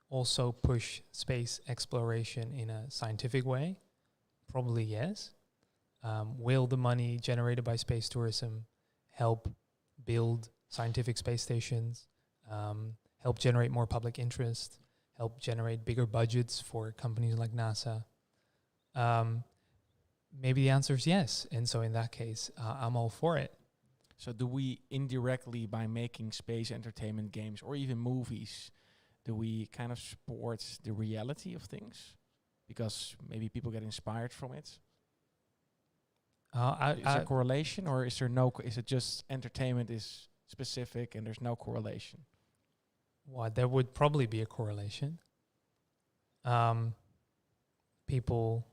also push space exploration in a scientific way? Probably yes. Will the money generated by space tourism help build scientific space stations, help generate more public interest, help generate bigger budgets for companies like NASA? Maybe the answer is yes. And so in that case, I'm all for it. So do we indirectly, by making space entertainment games or even movies, do we kind of support the reality of things? Because maybe people get inspired from it? Is there a correlation, or is there no? Is it just entertainment is specific and there's no correlation? Well, there would probably be a correlation. People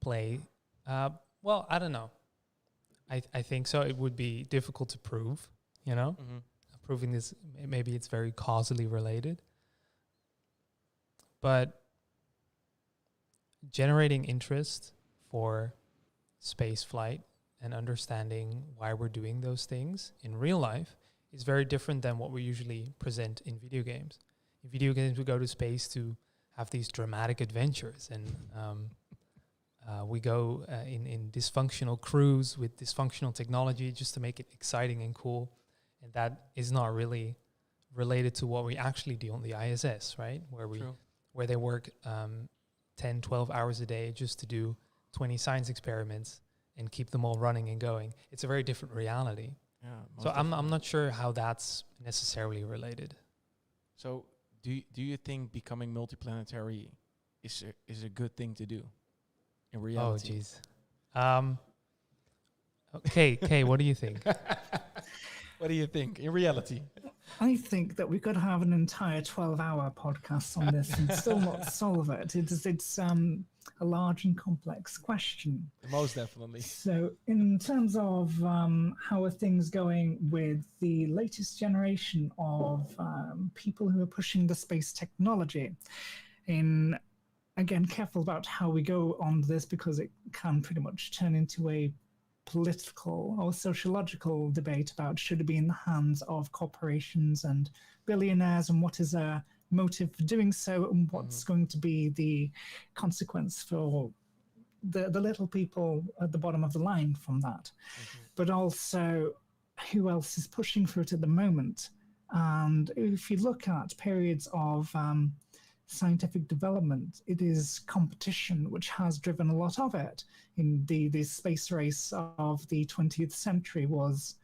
play. Well, I don't know. I think so. It would be difficult to prove, proving this. Maybe it's very causally related. But generating interest for space flight and understanding why we're doing those things in real life is very different than what we usually present in video games. In video games, we go to space to have these dramatic adventures, and we go in dysfunctional crews with dysfunctional technology just to make it exciting and cool. And that is not really related to what we actually do on the ISS, right? Where they work 10, 12 hours a day just to do 20 science experiments and keep them all running and going. It's a very different reality. Yeah. So I'm not sure how that's necessarily related. So do you think becoming multiplanetary is a good thing to do in reality? Oh, jeez. Okay, Kay, what do you think? What do you think in reality? I think that we could have an entire 12-hour podcast on this and still not solve it. It's a large and complex question. Most definitely. So in terms of how are things going with the latest generation of people who are pushing the space technology, again, careful about how we go on this because it can pretty much turn into a political or sociological debate about should it be in the hands of corporations and billionaires, and what is their motive for doing so, and what's going to be the consequence for the little people at the bottom of the line from that. But also, who else is pushing for it at the moment? And if you look at periods of scientific development, it is competition which has driven a lot of it. In the space race of the 20th century was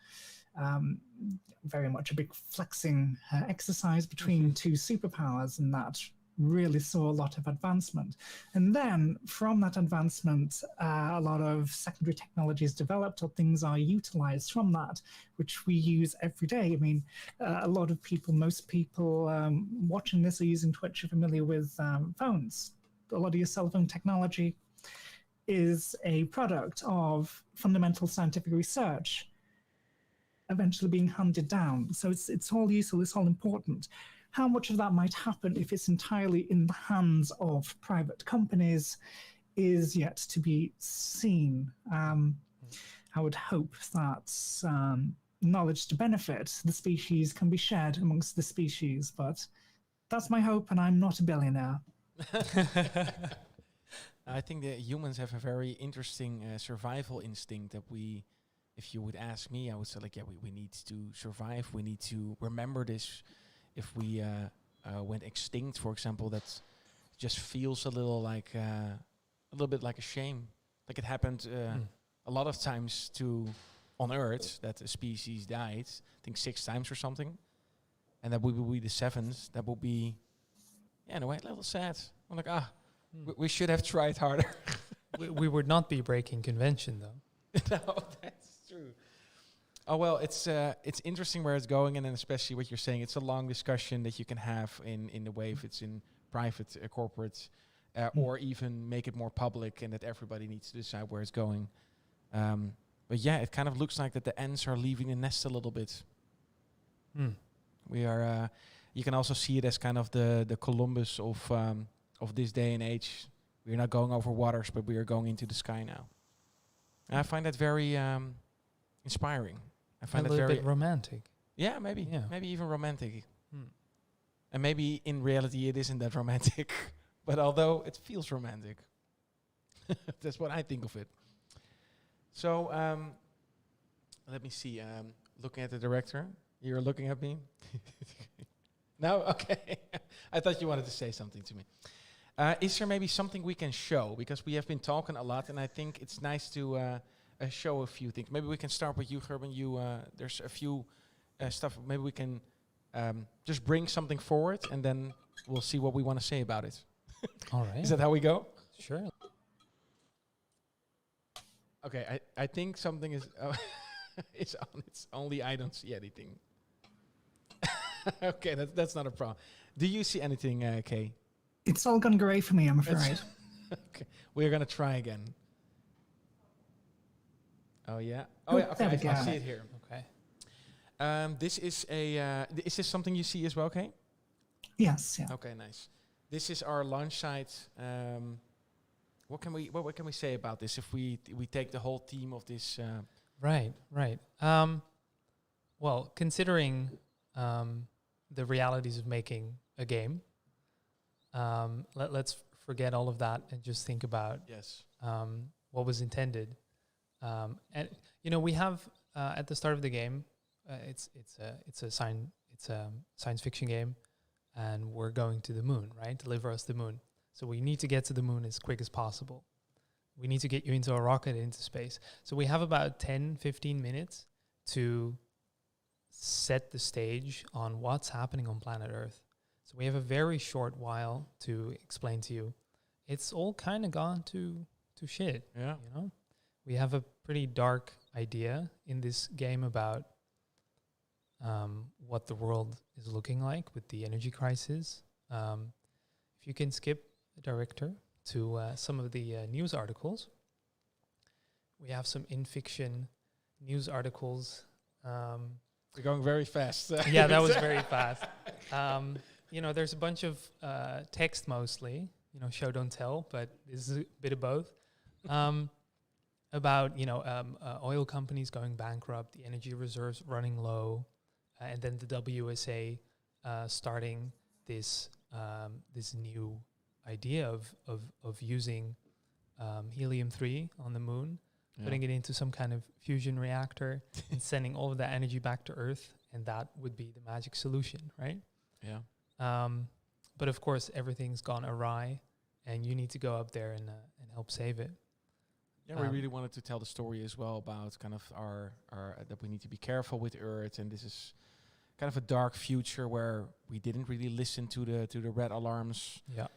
very much a big flexing exercise between two superpowers, and that really saw a lot of advancement. And then from that advancement, a lot of secondary technologies developed, or things are utilized from that, which we use every day. I mean, a lot of people, most people watching this are using Twitch, are familiar with phones. A lot of your cell phone technology is a product of fundamental scientific research eventually being handed down. So it's all useful, it's all important. How much of that might happen if it's entirely in the hands of private companies is yet to be seen. I would hope that knowledge to benefit the species can be shared amongst the species, but that's my hope, and I'm not a billionaire. I think that humans have a very interesting survival instinct that if you would ask me, I would say we need to survive. We need to remember this. If we went extinct, for example, that just feels a little bit like a shame. Like it happened a lot of times on Earth, that a species died, I think 6 times or something. And that will be the 7th. That will be, in a way, a little sad. I'm like, we should have tried harder. we would not be breaking convention, though. No, that's true. Oh, well, it's interesting where it's going, and then especially what you're saying. It's a long discussion that you can have in the way if it's in private, corporate or even make it more public, and that everybody needs to decide where it's going. But yeah, it kind of looks like that the ants are leaving the nest a little bit. We are. You can also see it as kind of the Columbus of this day and age. We are not going over waters, but we are going into the sky now. And I find that very inspiring. I find a that little very bit romantic. Yeah, maybe. Yeah. Maybe even romantic. And maybe in reality it isn't that romantic. But although it feels romantic. That's what I think of it. So, let me see. Looking at the director. You're looking at me? No? Okay. I thought you wanted to say something to me. Is there maybe something we can show? Because we have been talking a lot, and I think it's nice to show a few things. Maybe we can start with you, Gerben. There's a few stuff. Maybe we can just bring something forward, and then we'll see what we want to say about it. All right. Is that how we go? Sure. Okay, I think something is it's on. It's only I don't see anything. Okay, that's not a problem. Do you see anything, Kay? It's all gone grey for me, I'm afraid. Okay, we're gonna try again. Oh yeah. Oh yeah. Okay, I see it here. Okay. This is a. Is this something you see as well, Kay? Yes, yeah. Okay, nice. This is our launch site. What can we say about this if we take the whole theme of this? Right. Well, considering the realities of making a game, let's forget all of that and just think about what was intended. And we have at the start of the game, it's a science fiction game, and we're going to the moon, right? Deliver us the moon. So we need to get to the moon as quick as possible. We need to get you into a rocket into space. So we have about 10, 15 minutes to set the stage on what's happening on planet Earth. So we have a very short while to explain to you. It's all kind of gone to shit. Yeah. We have a pretty dark idea in this game about what the world is looking like with the energy crisis. If you can skip the director to some of the news articles. We have some in-fiction news articles. We're going very fast. Yeah, that was very fast. There's a bunch of text mostly, show, don't tell, but this is a bit of both. About, oil companies going bankrupt, the energy reserves running low, and then the WSA starting this new idea of using helium-3 on the moon, putting it into some kind of fusion reactor and sending all of that energy back to Earth, and that would be the magic solution, right? Yeah. But of course, everything's gone awry, and you need to go up there and help save it. Yeah, we really wanted to tell the story as well about kind of our that we need to be careful with Earth, and this is kind of a dark future where we didn't really listen to the red alarms. Yeah.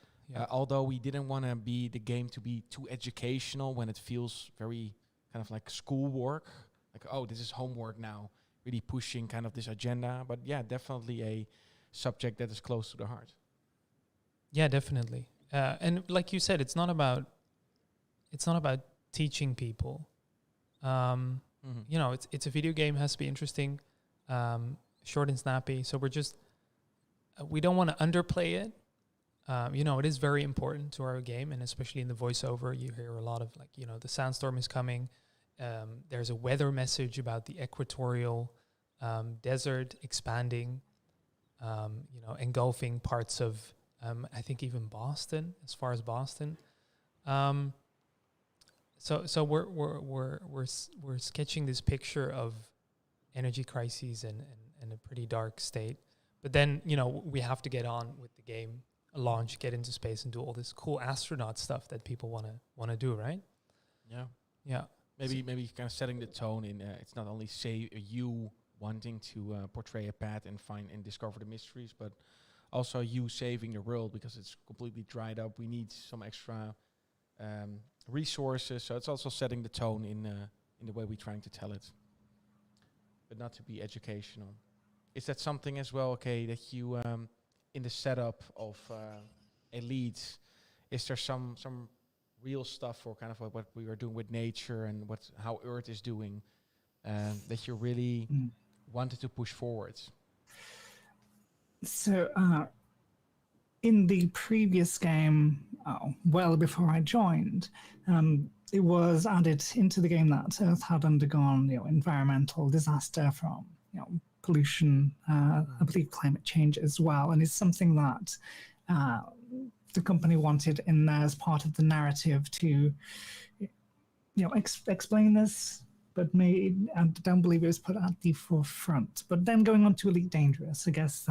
Although we didn't want to be the game to be too educational when it feels very kind of like schoolwork, like, oh, this is homework now, really pushing kind of this agenda. But yeah, definitely a subject that is close to the heart. Yeah, definitely. And like you said, it's not about teaching people. It's a video game, has to be interesting, short and snappy. So we don't want to underplay it. It is very important to our game, and especially in the voiceover, you hear a lot of the sandstorm is coming. There's a weather message about the equatorial desert expanding, engulfing parts of, I think even Boston, as far as Boston. So we're sketching this picture of energy crises and a pretty dark state. But then, we have to get on with the game, launch, get into space, and do all this cool astronaut stuff that people want to do, right? Yeah. Maybe kind of setting the tone in. It's not only you wanting to portray a path and find and discover the mysteries, but also you saving the world because it's completely dried up. We need some extra resources. So it's also setting the tone in the way we're trying to tell it, but not to be educational. Is that something as well, okay, that you in the setup of Elite, is there some real stuff or kind of what we are doing with nature and how Earth is doing that you really wanted to push forward? So in the previous game, well before I joined, it was added into the game that Earth had undergone, environmental disaster from, pollution, I believe climate change as well, and it's something that the company wanted in there as part of the narrative to, explain this. But I don't believe it was put at the forefront. But then going on to Elite Dangerous, I guess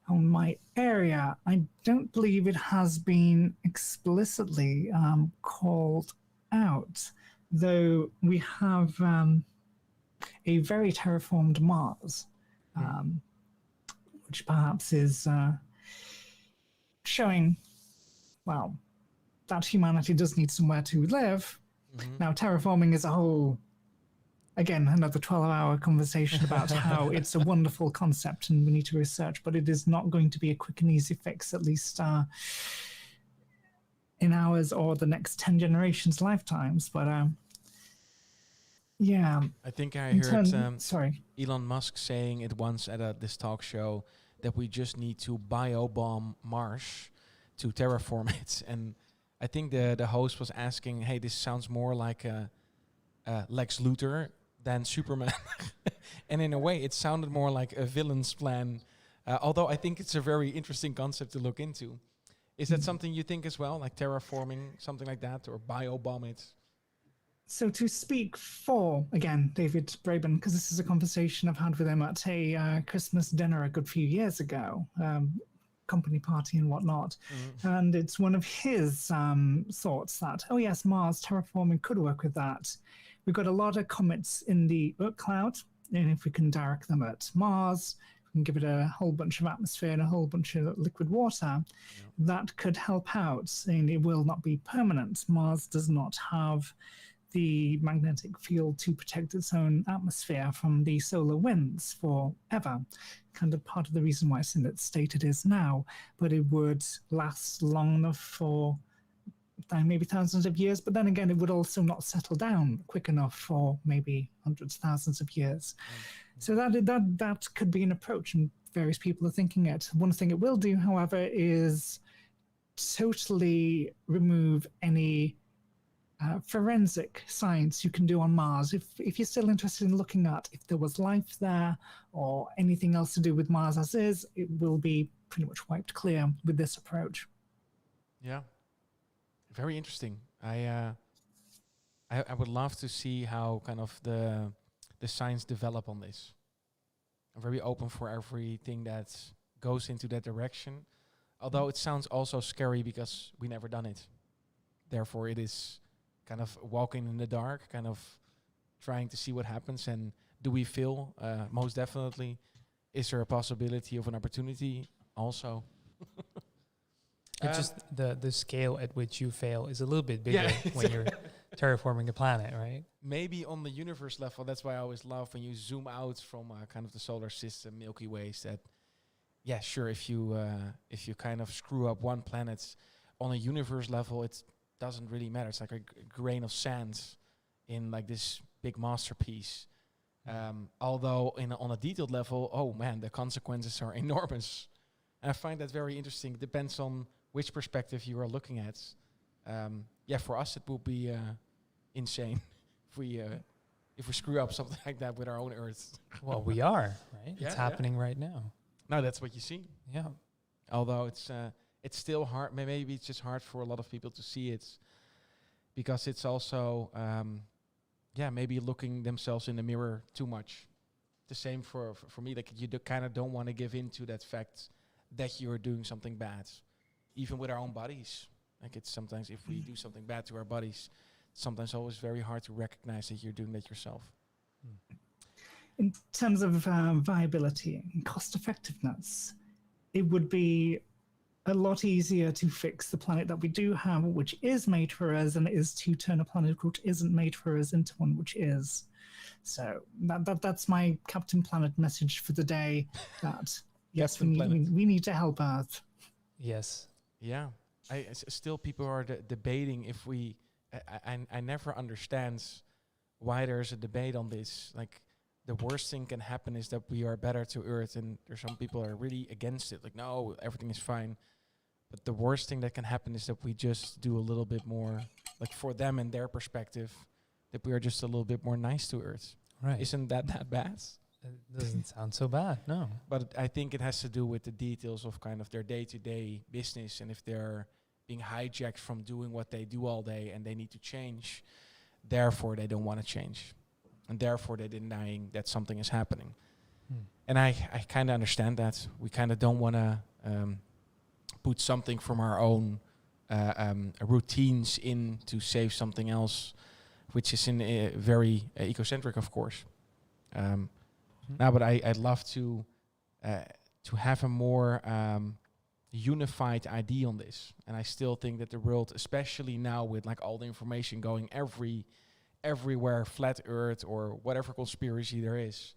on my area, I don't believe it has been explicitly called out, though we have a very terraformed Mars, which perhaps is showing, well, that humanity does need somewhere to live. Now, terraforming is a whole, again, another 12-hour conversation about how it's a wonderful concept and we need to research, but it is not going to be a quick and easy fix, at least in ours or the next 10 generations' lifetimes. But yeah. I think I heard sorry. Elon Musk saying it once at this talk show that we just need to biobomb Mars to terraform it. And I think the host was asking, hey, this sounds more like Lex Luthor than Superman. And in a way, it sounded more like a villain's plan. Although I think it's a very interesting concept to look into. Is that something you think as well, like terraforming, something like that, or biobomb it? So to speak for, again, David Braben, because this is a conversation I've had with him at a Christmas dinner a good few years ago, company party and whatnot. And it's one of his thoughts that, oh yes, Mars terraforming could work with that. We've got a lot of comets in the Oort cloud, and if we can direct them at Mars, we can give it a whole bunch of atmosphere and a whole bunch of liquid water, that could help out, and it will not be permanent. Mars does not have the magnetic field to protect its own atmosphere from the solar winds forever. Kind of part of the reason why it's in its state it is now, but it would last long enough for maybe thousands of years, but then again, it would also not settle down quick enough for maybe hundreds, thousands of years. So that could be an approach, and various people are thinking it. One thing it will do, however, is totally remove any forensic science you can do on Mars. If you're still interested in looking at if there was life there or anything else to do with Mars as is, it will be pretty much wiped clear with this approach. Yeah, very interesting. I would love to see how kind of the science develop on this. I'm very open for everything that goes into that direction. Although it sounds also scary because we never done it. Therefore, it is kind of walking in the dark, kind of trying to see what happens. And do we fail? Most definitely. Is there a possibility of an opportunity? Also. It's just the scale at which you fail is a little bit bigger when you're terraforming a planet, right? Maybe on the universe level, that's why I always love when you zoom out from kind of the solar system, Milky Ways, that, yeah, sure, if you kind of screw up one planet on a universe level, it doesn't really matter. It's like a grain of sand in like this big masterpiece. Although on a detailed level, oh man, the consequences are enormous. And I find that very interesting. It depends on which perspective you are looking at. Yeah, for us it will be insane if we screw up something like that with our own Earth. Well, we are, right? It's happening right now. No, that's what you see. Yeah. Although it's still hard. Maybe it's just hard for a lot of people to see it, because it's also maybe looking themselves in the mirror too much. The same for me. Like you kind of don't want to give in to that fact that you're doing something bad, even with our own bodies. Like it's sometimes if we do something bad to our bodies, sometimes always very hard to recognize that you're doing that yourself. In terms of viability and cost effectiveness, it would be a lot easier to fix the planet that we do have, which is made for us, than it is to turn a planet which isn't made for us into one which is. So that's my Captain Planet message for the day. That yes, we need to help Earth. Yes. Yeah. still people are debating if we. I never understand why there's a debate on this. Like, the worst thing can happen is that we are better to Earth, and there's some people are really against it. Like, no, everything is fine. But the worst thing that can happen is that we just do a little bit more, like for them and their perspective, that we are just a little bit more nice to Earth. Right. Isn't that bad? It doesn't sound so bad, no. But I think it has to do with the details of kind of their day-to-day business, and if they're being hijacked from doing what they do all day and they need to change, therefore they don't want to change. And therefore they're denying that something is happening. And I kind of understand that. We kind of don't want to put something from our own routines in to save something else, which is in very ecocentric, of course. Now, but I'd love to have a more unified idea on this. And I still think that the world, especially now with like all the information going everywhere, flat Earth or whatever conspiracy there is,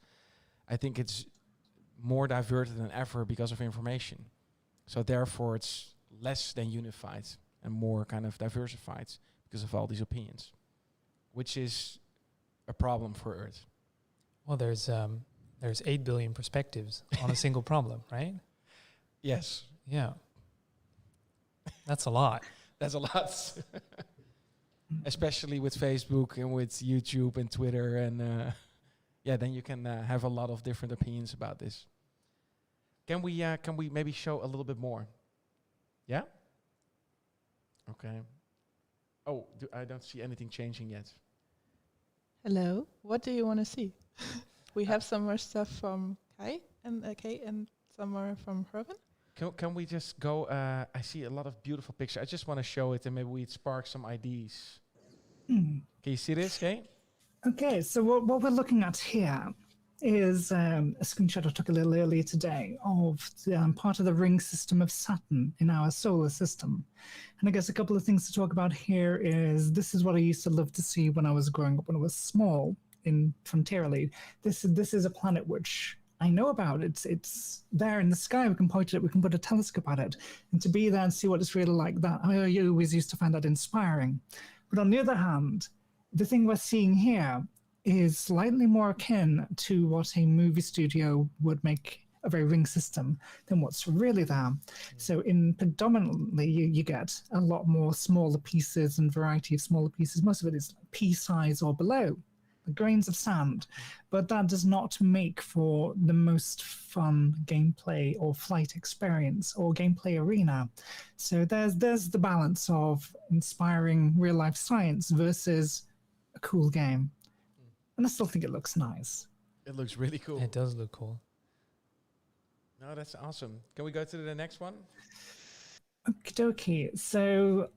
I think it's more diverted than ever because of information. So therefore it's less than unified and more kind of diversified because of all these opinions, which is a problem for Earth. Well, there's 8 billion perspectives on a single problem, right? Yes. Yeah. That's a lot. That's a lot. Especially with Facebook and with YouTube and Twitter and then you can have a lot of different opinions about this. Can we maybe show a little bit more? Yeah? Okay. Oh, I don't see anything changing yet. Hello. What do you want to see? We have some more stuff from Kai and some more from Gerben. Can we just go? I see a lot of beautiful pictures. I just want to show it and maybe we'd spark some ideas. Can you see this, Kay? Okay, so what we're looking at here is a screenshot I took a little earlier today of part of the ring system of Saturn in our solar system. And I guess a couple of things to talk about here is this is what I used to love to see when I was growing up, when I was small in Frontierly. This is a planet which I know about. It's there in the sky. We can point at it. We can put a telescope at it. And to be there and see what it's really like, that I always used to find that inspiring. But on the other hand, the thing we're seeing here is slightly more akin to what a movie studio would make a very ring system than what's really there. So in predominantly, you get a lot more smaller pieces and variety of smaller pieces. Most of it is pea size or below, the grains of sand. But that does not make for the most fun gameplay or flight experience or gameplay arena. So there's the balance of inspiring real-life science versus a cool game. And I still think it looks nice. It looks really cool. It does look cool. No, that's awesome. Can we go to the next one? Okie dokie. So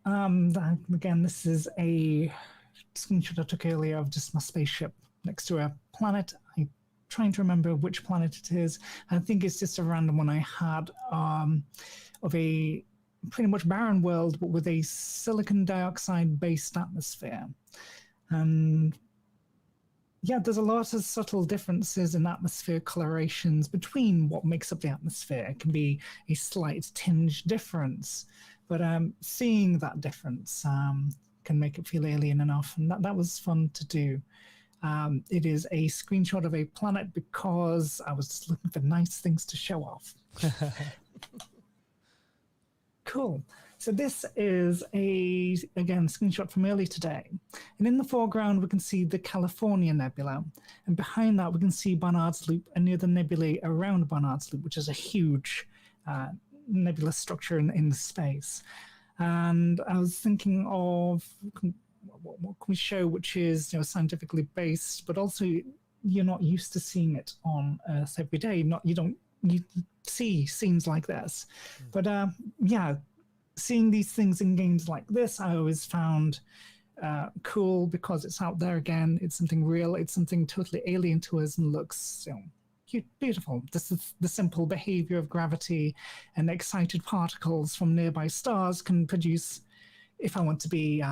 again, this is a screenshot I took earlier of just my spaceship next to a planet. I'm trying to remember which planet it is. I think it's just a random one I had of a pretty much barren world, but with a silicon dioxide-based atmosphere. And yeah, there's a lot of subtle differences in atmosphere colorations between what makes up the atmosphere. It can be a slight tinge difference, but seeing that difference can make it feel alien enough, and that was fun to do. It is a screenshot of a planet because I was just looking for nice things to show off. Cool. So this is again, screenshot from early today. And in the foreground, we can see the California Nebula. And behind that, we can see Barnard's Loop and near the nebulae around Barnard's Loop, which is a huge nebula structure in space. And I was thinking of what can we show which is scientifically based, but also you're not used to seeing it on Earth every day. You see scenes like this. But yeah, seeing these things in games like this, I always found cool because it's out there again. It's something real. It's something totally alien to us and looks cute, beautiful. This is the simple behavior of gravity, and excited particles from nearby stars can produce, if I want to be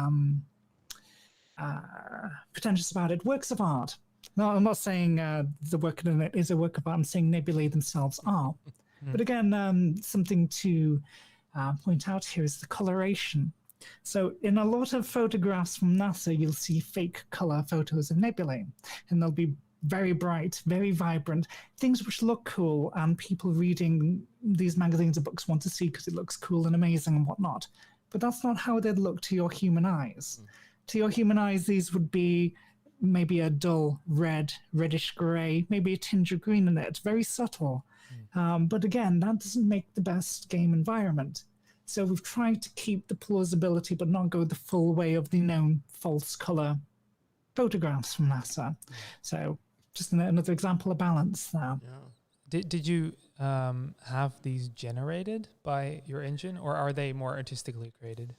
pretentious about it, works of art. No, I'm not saying the work in it is a work of art. I'm saying nebulae themselves are. But again, something to point out here is the coloration. So in a lot of photographs from NASA, you'll see fake color photos of nebulae, and they'll be very bright, very vibrant, things which look cool, and people reading these magazines and books want to see because it looks cool and amazing and whatnot. But that's not how they'd look to your human eyes. To your human eyes, these would be maybe a dull red, reddish gray, maybe a tinge of green in it, very subtle. But again, that doesn't make the best game environment. So we've tried to keep the plausibility, but not go the full way of the known false color photographs from NASA. So just another example of balance there. Did you have these generated by your engine, or are they more artistically created?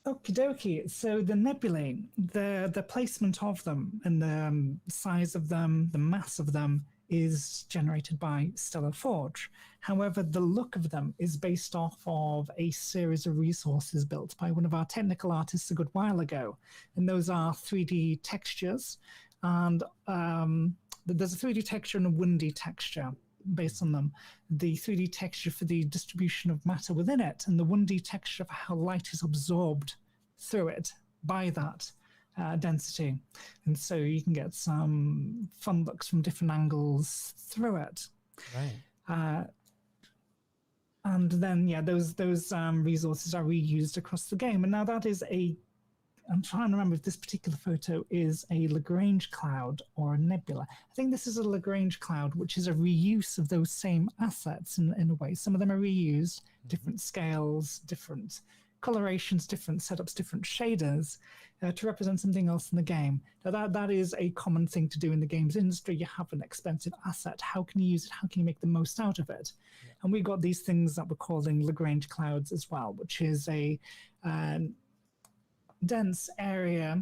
Okie dokie. So the nebulae, the placement of them and the size of them, the mass of them is generated by Stellar Forge. However, the look of them is based off of a series of resources built by one of our technical artists a good while ago. And those are 3D textures. And there's a 3D texture and a 1D texture based on them. The 3D texture for the distribution of matter within it, and the 1D texture for how light is absorbed through it by that density. And so you can get some fun looks from different angles through it. Right. And then, those resources are reused across the game. And now that is I'm trying to remember if this particular photo is a Lagrange cloud or a nebula. I think this is a Lagrange cloud, which is a reuse of those same assets in a way. Some of them are reused, different scales, different colorations, different setups, different shaders to represent something else in the game. Now that is a common thing to do in the games industry. You have an expensive asset. How can you use it? How can you make the most out of it? Yeah. And we got these things that we're calling Lagrange clouds as well, which is a dense area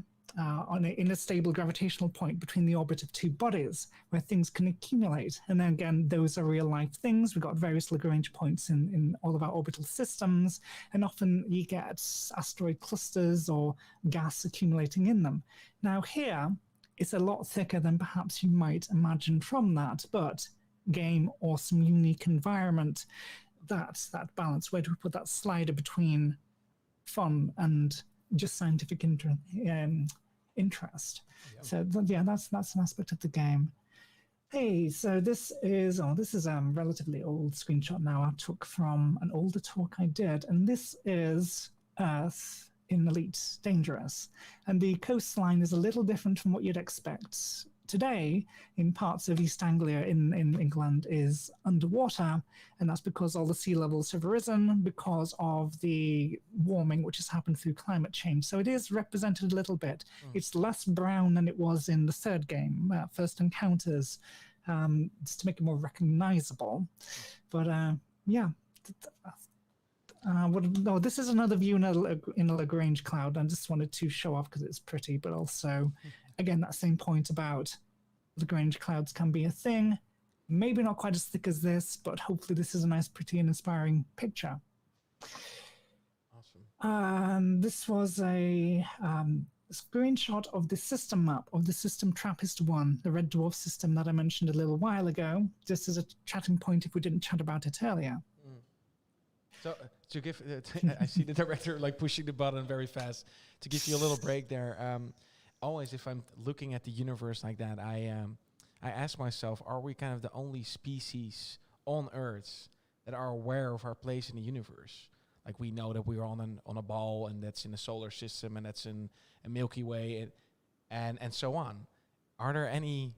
in a stable gravitational point between the orbit of two bodies where things can accumulate. And then again, those are real life things. We've got various Lagrange points in all of our orbital systems, and often you get asteroid clusters or gas accumulating in them. Now here, it's a lot thicker than perhaps you might imagine from that, but game or some unique environment, that's that balance. Where do we put that slider between fun and just scientific interest? Yep. So that's an aspect of the game. Hey, so this is a relatively old screenshot now I took from an older talk I did, and this is Earth in Elite Dangerous, and the coastline is a little different from what you'd expect. Today, in parts of East Anglia in England, is underwater, and that's because all the sea levels have risen because of the warming which has happened through climate change. So it is represented a little bit. It's less brown than it was in the third game, First Encounters, just to make it more recognizable. But this is another view in a Lagrange cloud. I just wanted to show off because it's pretty, but also, again, that same point about Lagrange clouds can be a thing. Maybe not quite as thick as this, but hopefully this is a nice, pretty, and inspiring picture. Awesome. This was a screenshot of the system map of the system TRAPPIST-1, the red dwarf system that I mentioned a little while ago, just as a chatting point if we didn't chat about it earlier. So to give, I see the director like pushing the button very fast. To give you a little break there, always if I'm looking at the universe like that, I ask myself, are we kind of the only species on Earth that are aware of our place in the universe? Like we know that we are on a ball, and that's in the solar system, and that's in a Milky Way, and so on. Are there any?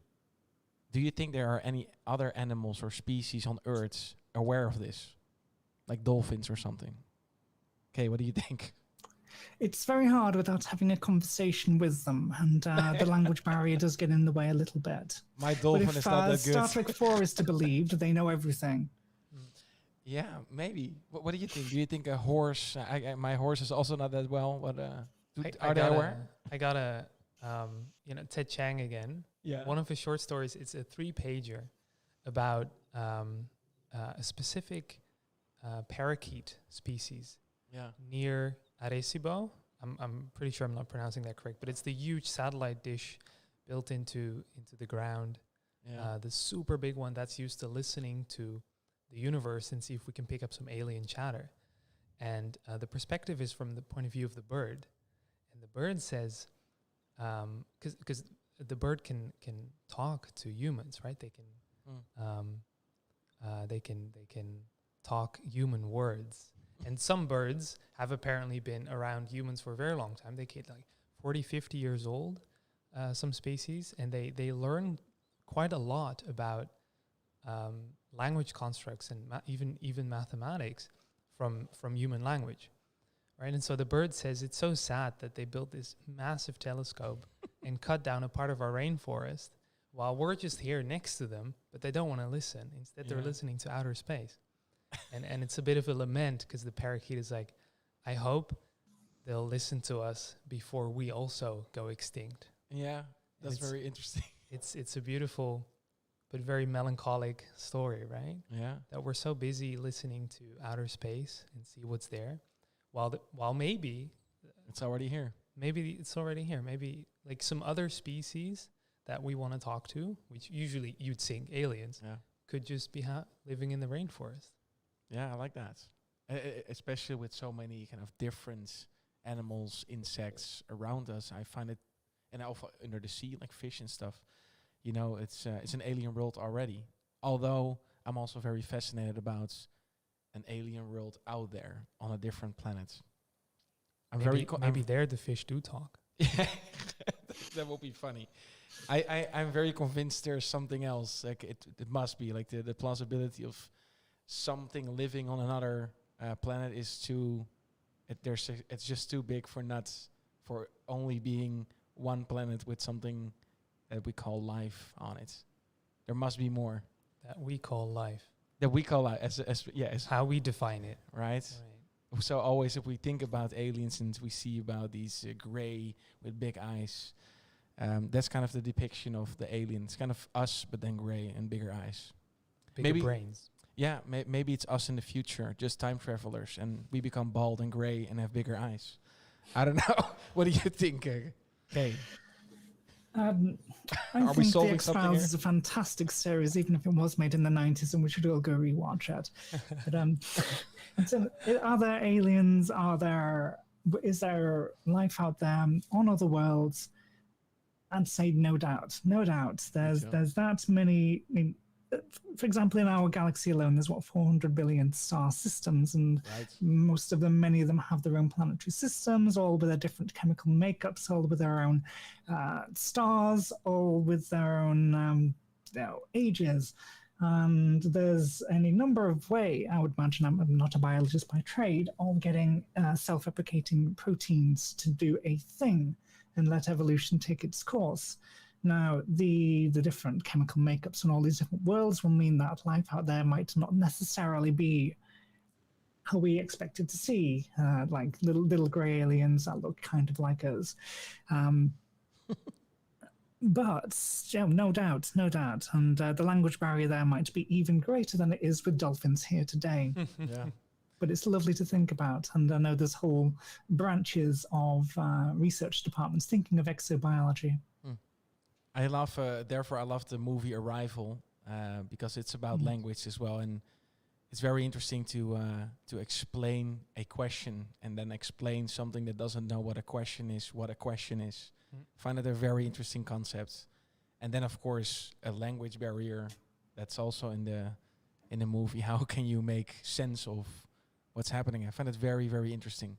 Do you think there are any other animals or species on Earth aware of this? Like dolphins or something. Okay, what do you think? It's very hard without having a conversation with them, and the language barrier does get in the way a little bit. My dolphin is not that good. Star Trek 4 is to believe, they know everything. Yeah, maybe. What do you think? Do you think a horse? My horse is also not that well. But are they aware? I got a Ted Chiang again. Yeah. One of his short stories. It's a 3-pager about a specific parakeet species near Arecibo. I'm pretty sure I'm not pronouncing that correct, but it's the huge satellite dish built into the ground. Yeah. The super big one that's used to listening to the universe and see if we can pick up some alien chatter. And the perspective is from the point of view of the bird. And the bird says, because the bird can talk to humans, right? They can talk human words. And some birds have apparently been around humans for a very long time. They get like 40, 50 years old, some species, and they learn quite a lot about language constructs and even mathematics from human language, right? And so the bird says it's so sad that they built this massive telescope and cut down a part of our rainforest while we're just here next to them, but they don't want to listen. Instead, they're listening to outer space. And it's a bit of a lament because the parakeet is like, I hope they'll listen to us before we also go extinct. Yeah, that's very interesting. It's a beautiful but very melancholic story, right? Yeah. That we're so busy listening to outer space and see what's there, while maybe it's already here. Maybe it's already here. Maybe like some other species that we want to talk to, which usually you'd think aliens, could just be living in the rainforest. Yeah, I like that. Especially with so many kind of different animals, insects around us. I find it, and also under the sea, like fish and stuff. You know, it's an alien world already. Although I'm also very fascinated about an alien world out there on a different planet. Maybe there the fish do talk. Yeah, that would be funny. I'm very convinced there's something else. Like it must be like the plausibility of something living on another planet is too. It's just too big for only being one planet with something that we call life on it. There must be more. That we call life. That we call life as how we define it. Right? So always if we think about aliens and we see about these gray with big eyes, that's kind of the depiction of the alien. It's kind of us, but then gray and bigger eyes. Bigger brains. Yeah, maybe it's us in the future, just time travelers, and we become bald and gray and have bigger eyes. I don't know. What do you think, Kay? I think The X-Files is a fantastic series, even if it was made in the 90s, and we should all go rewatch it. But so are there aliens? Is there life out there on other worlds? I'd say no doubt. There's that many. I mean, for example, in our galaxy alone, there's 400 billion star systems, and many of them have their own planetary systems, all with their different chemical makeups, all with their own stars, all with their own ages. And there's any number of ways, I would imagine, I'm not a biologist by trade, of getting self-replicating proteins to do a thing and let evolution take its course. Now, the different chemical makeups and all these different worlds will mean that life out there might not necessarily be how we expected to see, like little grey aliens that look kind of like us. But no doubt. And the language barrier there might be even greater than it is with dolphins here today. Yeah. But it's lovely to think about. And I know there's whole branches of research departments thinking of exobiology. I love the movie Arrival because it's about language as well, and it's very interesting to explain a question and then explain something that doesn't know what a question is. Find it a very interesting concept, and then of course a language barrier that's also in the movie. How can you make sense of what's happening? I find it very, very interesting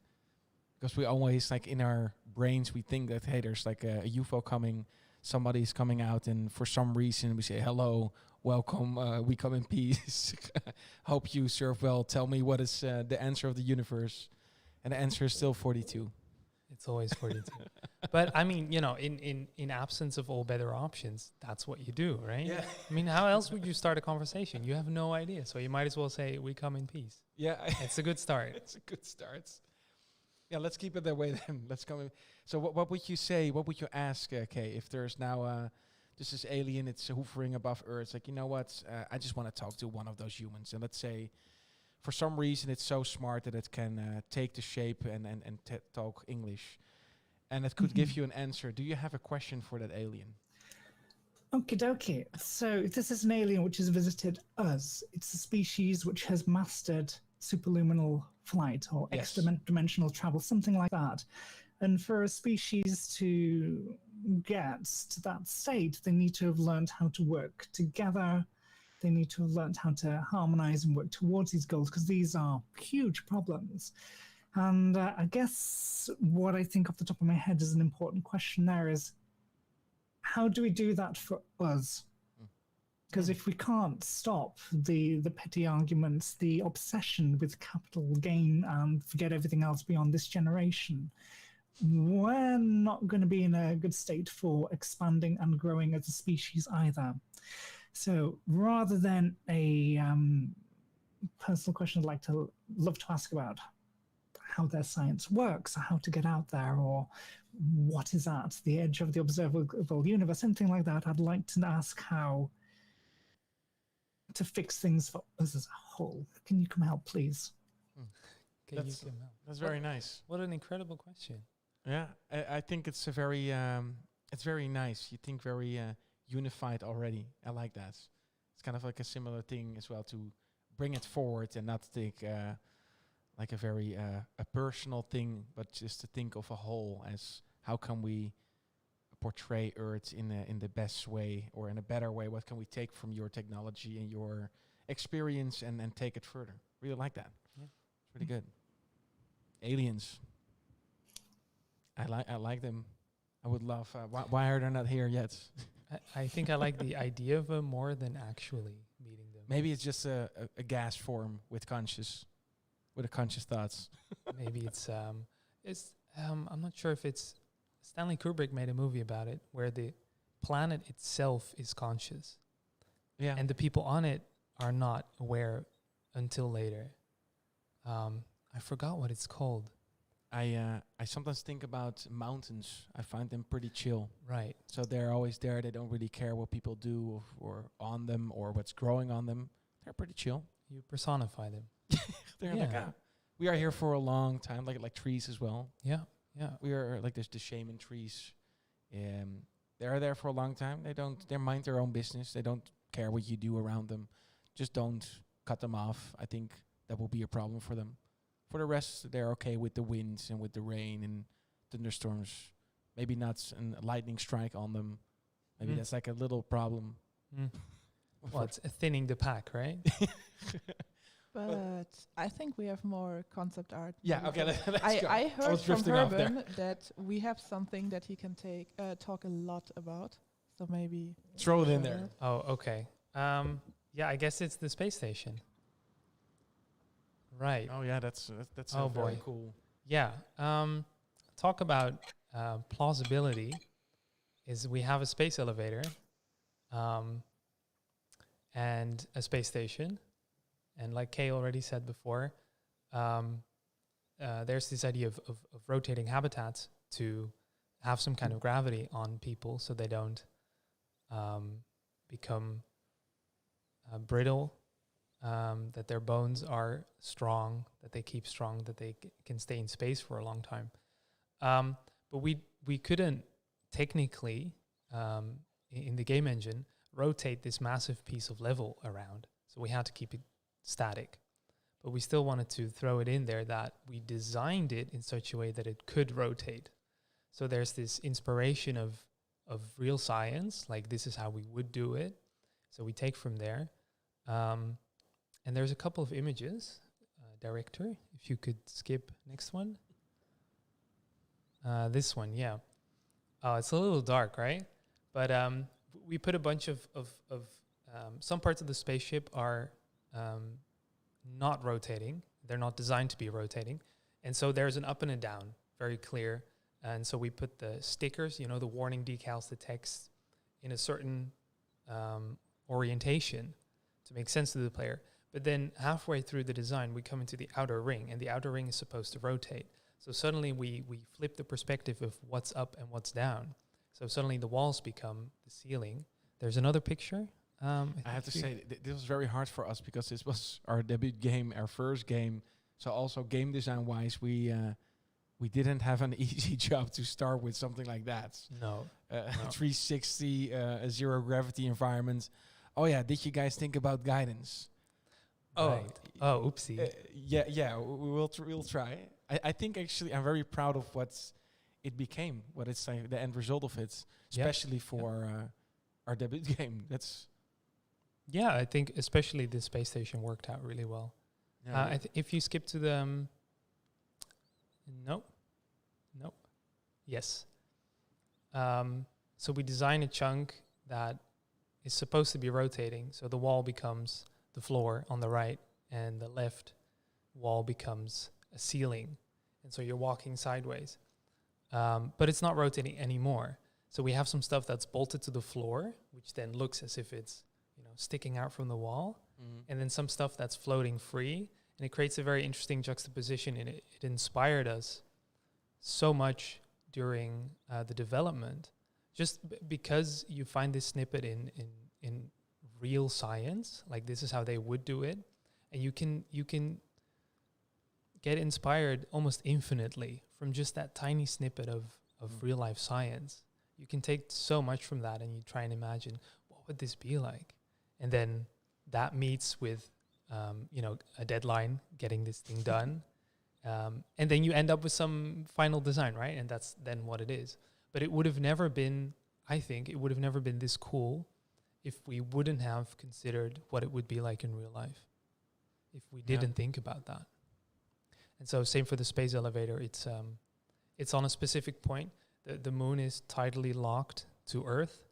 because we always, like, in our brains we think that, hey, there's like a UFO coming. Somebody's coming out, and for some reason we say, hello, welcome, we come in peace. Hope you serve well. Tell me what is the answer of the universe. And the answer is still 42. It's always 42. But I mean, in absence of all better options, that's what you do, right? Yeah. I mean, how else would you start a conversation? You have no idea. So you might as well say, we come in peace. Yeah. It's a good start. It's a good start. Yeah, let's keep it that way then. Let's come in. So what would you say, what would you ask, Kay, if there's now just this alien, it's hovering above Earth, it's like, you know what, I just want to talk to one of those humans. And let's say, for some reason, it's so smart that it can take the shape and talk English. And it could give you an answer. Do you have a question for that alien? Okie dokie. So this is an alien which has visited us. It's a species which has mastered superluminal flight or Yes. extra-dimensional travel, something like that. And for a species to get to that state, they need to have learned how to work together. They need to have learned how to harmonize and work towards these goals, because these are huge problems. And I guess what I think off the top of my head is an important question there is, how do we do that for us? Because if we can't stop the petty arguments, the obsession with capital gain, and forget everything else beyond this generation, we're not going to be in a good state for expanding and growing as a species either. So rather than a personal question I'd love to ask about how their science works, or how to get out there, or what is at the edge of the observable universe, anything like that, I'd like to ask how to fix things for us as a whole. Can you come help, please? That's very nice. What an incredible question. Yeah, I think it's a very it's very nice. You think very unified already. I like that. It's kind of like a similar thing as well, to bring it forward and not think like a very a personal thing, but just to think of a whole as how can we portray Earth in the best way or in a better way. What can we take from your technology and your experience and take it further? Really like that. Yeah. It's pretty good. Aliens. I like them. I would love. Why are they not here yet? I think I like the idea of them more than actually meeting them. Maybe it's just a gas form with conscious thoughts. Maybe it's I'm not sure if it's Stanley Kubrick made a movie about it where the planet itself is conscious. Yeah. And the people on it are not aware until later. I forgot what it's called. I sometimes think about mountains. I find them pretty chill. Right. So they're always there. They don't really care what people do or on them or what's growing on them. They're pretty chill. You personify them. They're Yeah. like, we are here for a long time, like trees as well. Yeah. Yeah. We are like there's the shaman trees. They're there for a long time. They mind their own business. They don't care what you do around them. Just don't cut them off. I think that will be a problem for them. For the rest, they're okay with the winds and with the rain and thunderstorms. Maybe not a lightning strike on them. Maybe that's like a little problem. Well, it's thinning the pack, right? But I think we have more concept art. Yeah, okay, let's go. I heard was from drifting off there. Gerben that we have something that he can talk a lot about. So maybe Throw it in there. Oh, okay. Yeah, I guess it's the space station. Right. Oh yeah, that's Oh, very boy. cool. Yeah. Talk about plausibility. Is we have a space elevator, and a space station, and like Kay already said before, there's this idea of rotating habitats to have some kind of gravity on people, so they don't become brittle. That their bones are strong, that they keep strong, that they can stay in space for a long time. But we couldn't technically, in the game engine, rotate this massive piece of level around. So we had to keep it static. But we still wanted to throw it in there that we designed it in such a way that it could rotate. So there's this inspiration of real science, like this is how we would do it. So we take from there. And there's a couple of images. Director, if you could skip next one. This one, yeah. Oh, it's a little dark, right? But we put a bunch of some parts of the spaceship are not rotating. They're not designed to be rotating. And so there's an up and a down, very clear. And so we put the stickers, the warning decals, the text, in a certain orientation to make sense to the player. But then halfway through the design, we come into the outer ring, and the outer ring is supposed to rotate. So suddenly we flip the perspective of what's up and what's down. So suddenly the walls become the ceiling. There's another picture. I have to say, this was very hard for us because this was our debut game, our first game. So also game design-wise, we didn't have an easy job to start with something like that. No. 360, a zero-gravity environment. Oh yeah, did you guys think about guidance? Right. Oh, oopsie. Yeah, we'll try. I think actually I'm very proud of what it became, what it's the end result of it, especially for our debut game. That's I think especially the space station worked out really well. If you skip to the nope, yes. So we design a chunk that is supposed to be rotating, so the wall becomes the floor on the right, and the left wall becomes a ceiling, and so you're walking sideways. But it's not rotating anymore. So we have some stuff that's bolted to the floor, which then looks as if it's sticking out from the wall, and then some stuff that's floating free, and it creates a very interesting juxtaposition. And it inspired us so much during the development, just because you find this snippet in real science, like this is how they would do it, and you can get inspired almost infinitely from just that tiny snippet of real life science. You can take so much from that, and you try and imagine what would this be like, and then that meets with a deadline, getting this thing done, and then you end up with some final design, right? And that's then what it is. But it would have never been, I think, it would have never been this cool if we wouldn't have considered what it would be like in real life, if we didn't think about that. And so same for the space elevator. It's on a specific point. The moon is tidally locked to Earth.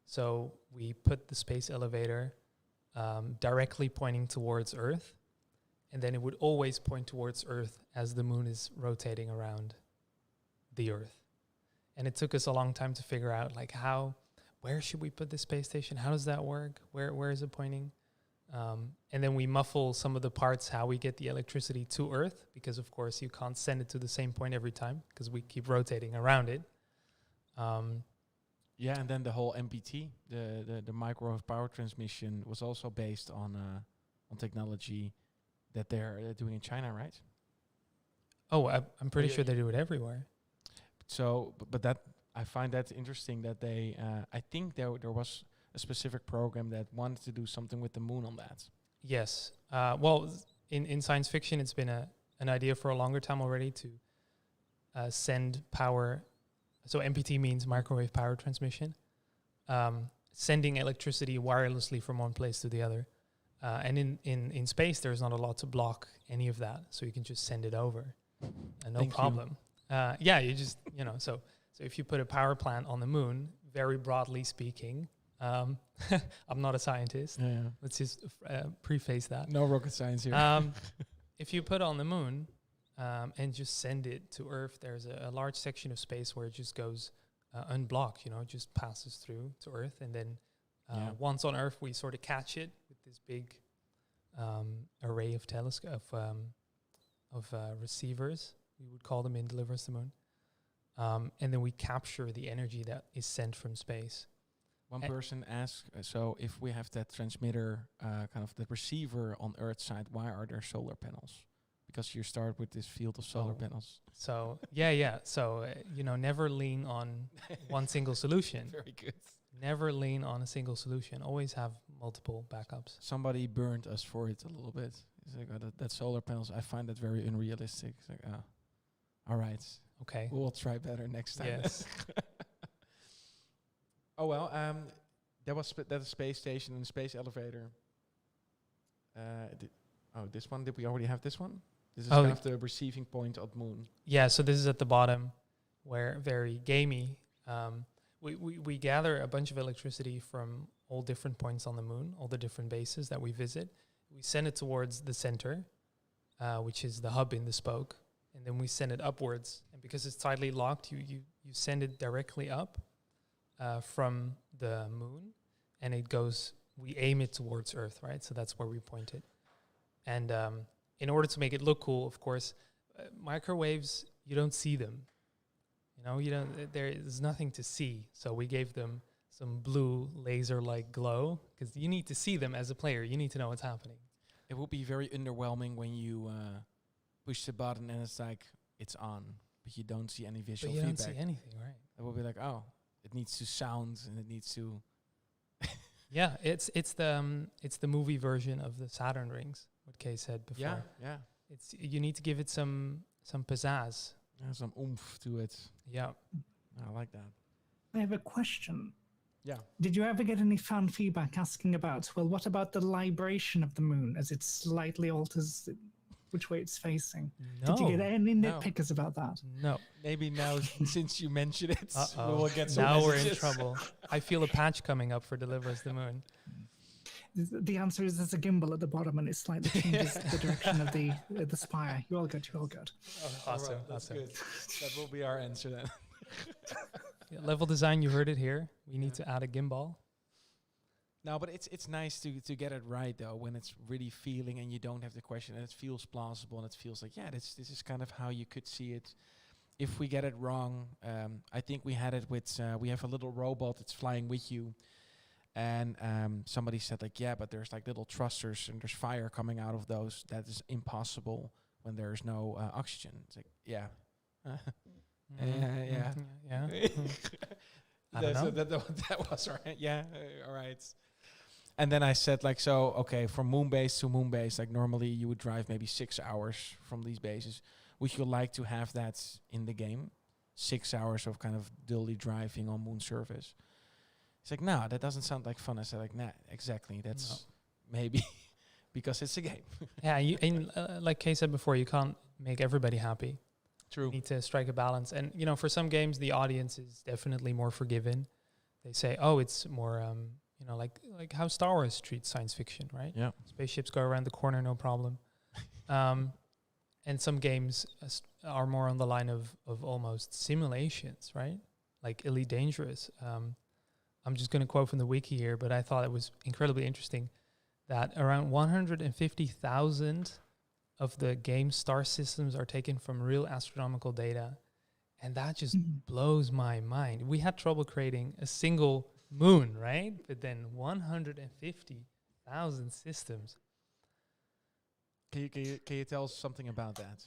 So we put the space elevator directly pointing towards Earth, and then it would always point towards Earth as the moon is rotating around the Earth. And it took us a long time to figure out, like, where should we put the space station? How does that work? Where is it pointing? And then we muffle some of the parts, how we get the electricity to Earth, because of course you can't send it to the same point every time, because we keep rotating around it. And then the whole MPT, the microwave power transmission, was also based on technology that they're doing in China, right? Oh, I'm pretty sure they do it everywhere. So, but that I find that interesting that they, I think there was a specific program that wanted to do something with the moon on that. Yes. Well, in science fiction, it's been an idea for a longer time already to send power. So MPT means microwave power transmission, sending electricity wirelessly from one place to the other. And in space, there's not a lot to block any of that, so you can just send it over, no problem. You just so if you put a power plant on the moon, very broadly speaking, I'm not a scientist. Let's just preface that. No rocket science here. If you put it on the moon and just send it to Earth, there's a large section of space where it just goes unblocked. It just passes through to Earth, and then once on Earth, we sort of catch it with this big array of receivers. We would call them in Deliver Us the Moon. And then we capture the energy that is sent from space. One person asked, so if we have that transmitter, kind of the receiver on Earth side, why are there solar panels? Because you start with this field of solar panels. So, So, never lean on one single solution. Very good. Never lean on a single solution. Always have multiple backups. Somebody burned us for it a little bit. It's like, that solar panels, I find that very unrealistic. It's like, all right. Okay. We'll try better next time. Yes. Oh, well, that was that space station and space elevator. This one, did we already have this one? This is kind of the receiving point of moon. Yeah, so this is at the bottom, where very gamey. We gather a bunch of electricity from all different points on the moon, all the different bases that we visit. We send it towards the center, which is the hub in the spoke, and then we send it upwards. And because it's tightly locked, you send it directly up from the moon, and it goes. We aim it towards Earth, right? So that's where we point it. And in order to make it look cool, of course, microwaves, you don't see them. You don't. There's nothing to see. So we gave them some blue laser-like glow, because you need to see them as a player. You need to know what's happening. It would be very underwhelming when you push the button and it's like it's on, but you don't see any visual feedback. Don't see anything, right? It will be like, oh, it needs to sound and it needs to. Yeah, it's the movie version of the Saturn rings, what Kay said before. Yeah, yeah. It's you need to give it some pizzazz. Some oomph to it. Yeah. I like that. I have a question. Yeah. Did you ever get any fan feedback asking about, well, what about the libration of the moon as it slightly alters which way it's facing? No. Did you get any No. nitpickers about that? No. Maybe now, since you mention it, we Uh-oh. will get some Now we're in messages. trouble. I feel a patch coming up for Deliver Us the Moon. The answer is there's a gimbal at the bottom and it slightly changes the direction of the spire. You're all good, you're all good. All Awesome, right, that's awesome. good. That will be our answer then. Yeah, level design, you heard it here. We need to add a gimbal. No, but it's nice to get it right though, when it's really feeling and you don't have the question and it feels plausible and it feels like, yeah, this is kind of how you could see it. If we get it wrong, I think we had it with, we have a little robot that's flying with you. And somebody said like, yeah, but there's like little thrusters and there's fire coming out of those. That is impossible when there's no oxygen. It's like, yeah. Yeah. Yeah. I don't know. That was right. Yeah, all right. And then I said like, so, okay, from moon base to moon base, like normally you would drive maybe 6 hours from these bases. Would you like to have that in the game? 6 hours of kind of dully driving on moon surface. He's like, no, that doesn't sound like fun. I said like, nah, exactly. That's maybe because it's a game. Yeah, and like Kay said before, you can't make everybody happy. True. You need to strike a balance. And, you know, for some games, the audience is definitely more forgiving. They say, oh, it's more, you know, like how Star Wars treats science fiction, right? Yeah. Spaceships go around the corner, no problem. And some games are more on the line of almost simulations, right? Like Elite Dangerous. I'm just going to quote from the wiki here, but I thought it was incredibly interesting that around 150,000 of the game's star systems are taken from real astronomical data. And that just blows my mind. We had trouble creating a single moon, right? But then 150,000 systems. Can you tell us something about that?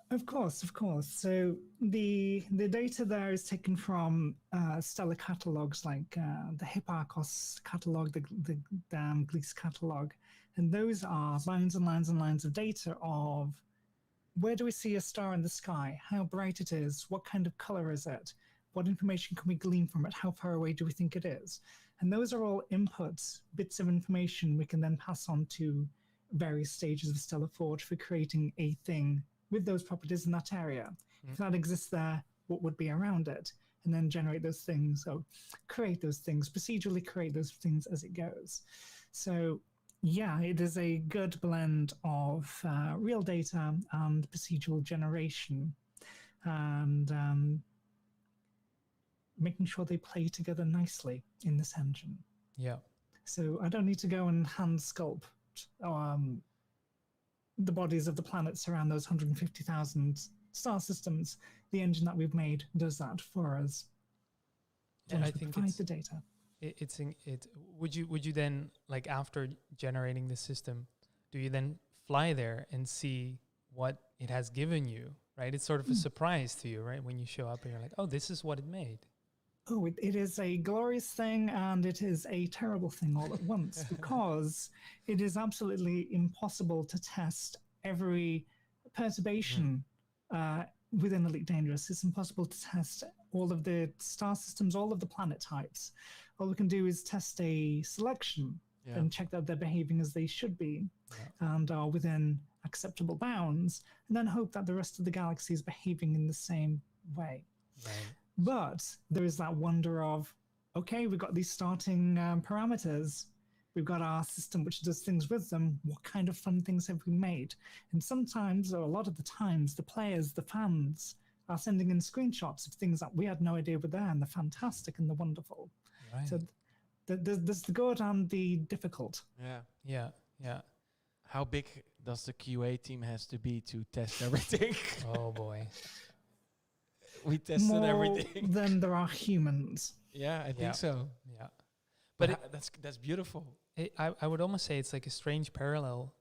Of course. So the data there is taken from stellar catalogs like the Hipparcos catalog, the Gliese catalog, and those are lines and lines and lines of data of where do we see a star in the sky, how bright it is, what kind of color is it, what information can we glean from it, how far away do we think it is, and those are all inputs, bits of information we can then pass on to various stages of Stellar Forge for creating a thing with those properties in that area. If that exists there, what would be around it? And then generate those things, so create those things, procedurally create those things as it goes. So yeah, it is a good blend of real data and procedural generation, and making sure they play together nicely in this engine. Yeah. So I don't need to go and hand sculpt the bodies of the planets around those 150,000 star systems. The engine that we've made does that for us. And I think provide the data. Would you then, like, after generating the system, do you then fly there and see what it has given you, right? It's sort of a surprise to you, right? When you show up and you're like, oh, this is what it made. Oh, it is a glorious thing and it is a terrible thing all at once, because it is absolutely impossible to test every perturbation within Elite Dangerous. It's impossible to test all of the star systems, all of the planet types. All we can do is test a selection and check that they're behaving as they should be and are within acceptable bounds, and then hope that the rest of the galaxy is behaving in the same way. Right. But there is that wonder of, okay, we've got these starting parameters. We've got our system which does things with them. What kind of fun things have we made? And sometimes, or a lot of the times, the players, the fans, are sending in screenshots of things that we had no idea were there, and the fantastic and the wonderful. Right. So there's the good and the difficult. Yeah. How big does the QA team has to be to test everything? Oh boy. We tested More everything. than there are humans. Yeah, I think so. Yeah. But that's beautiful. I would almost say it's like a strange parallel.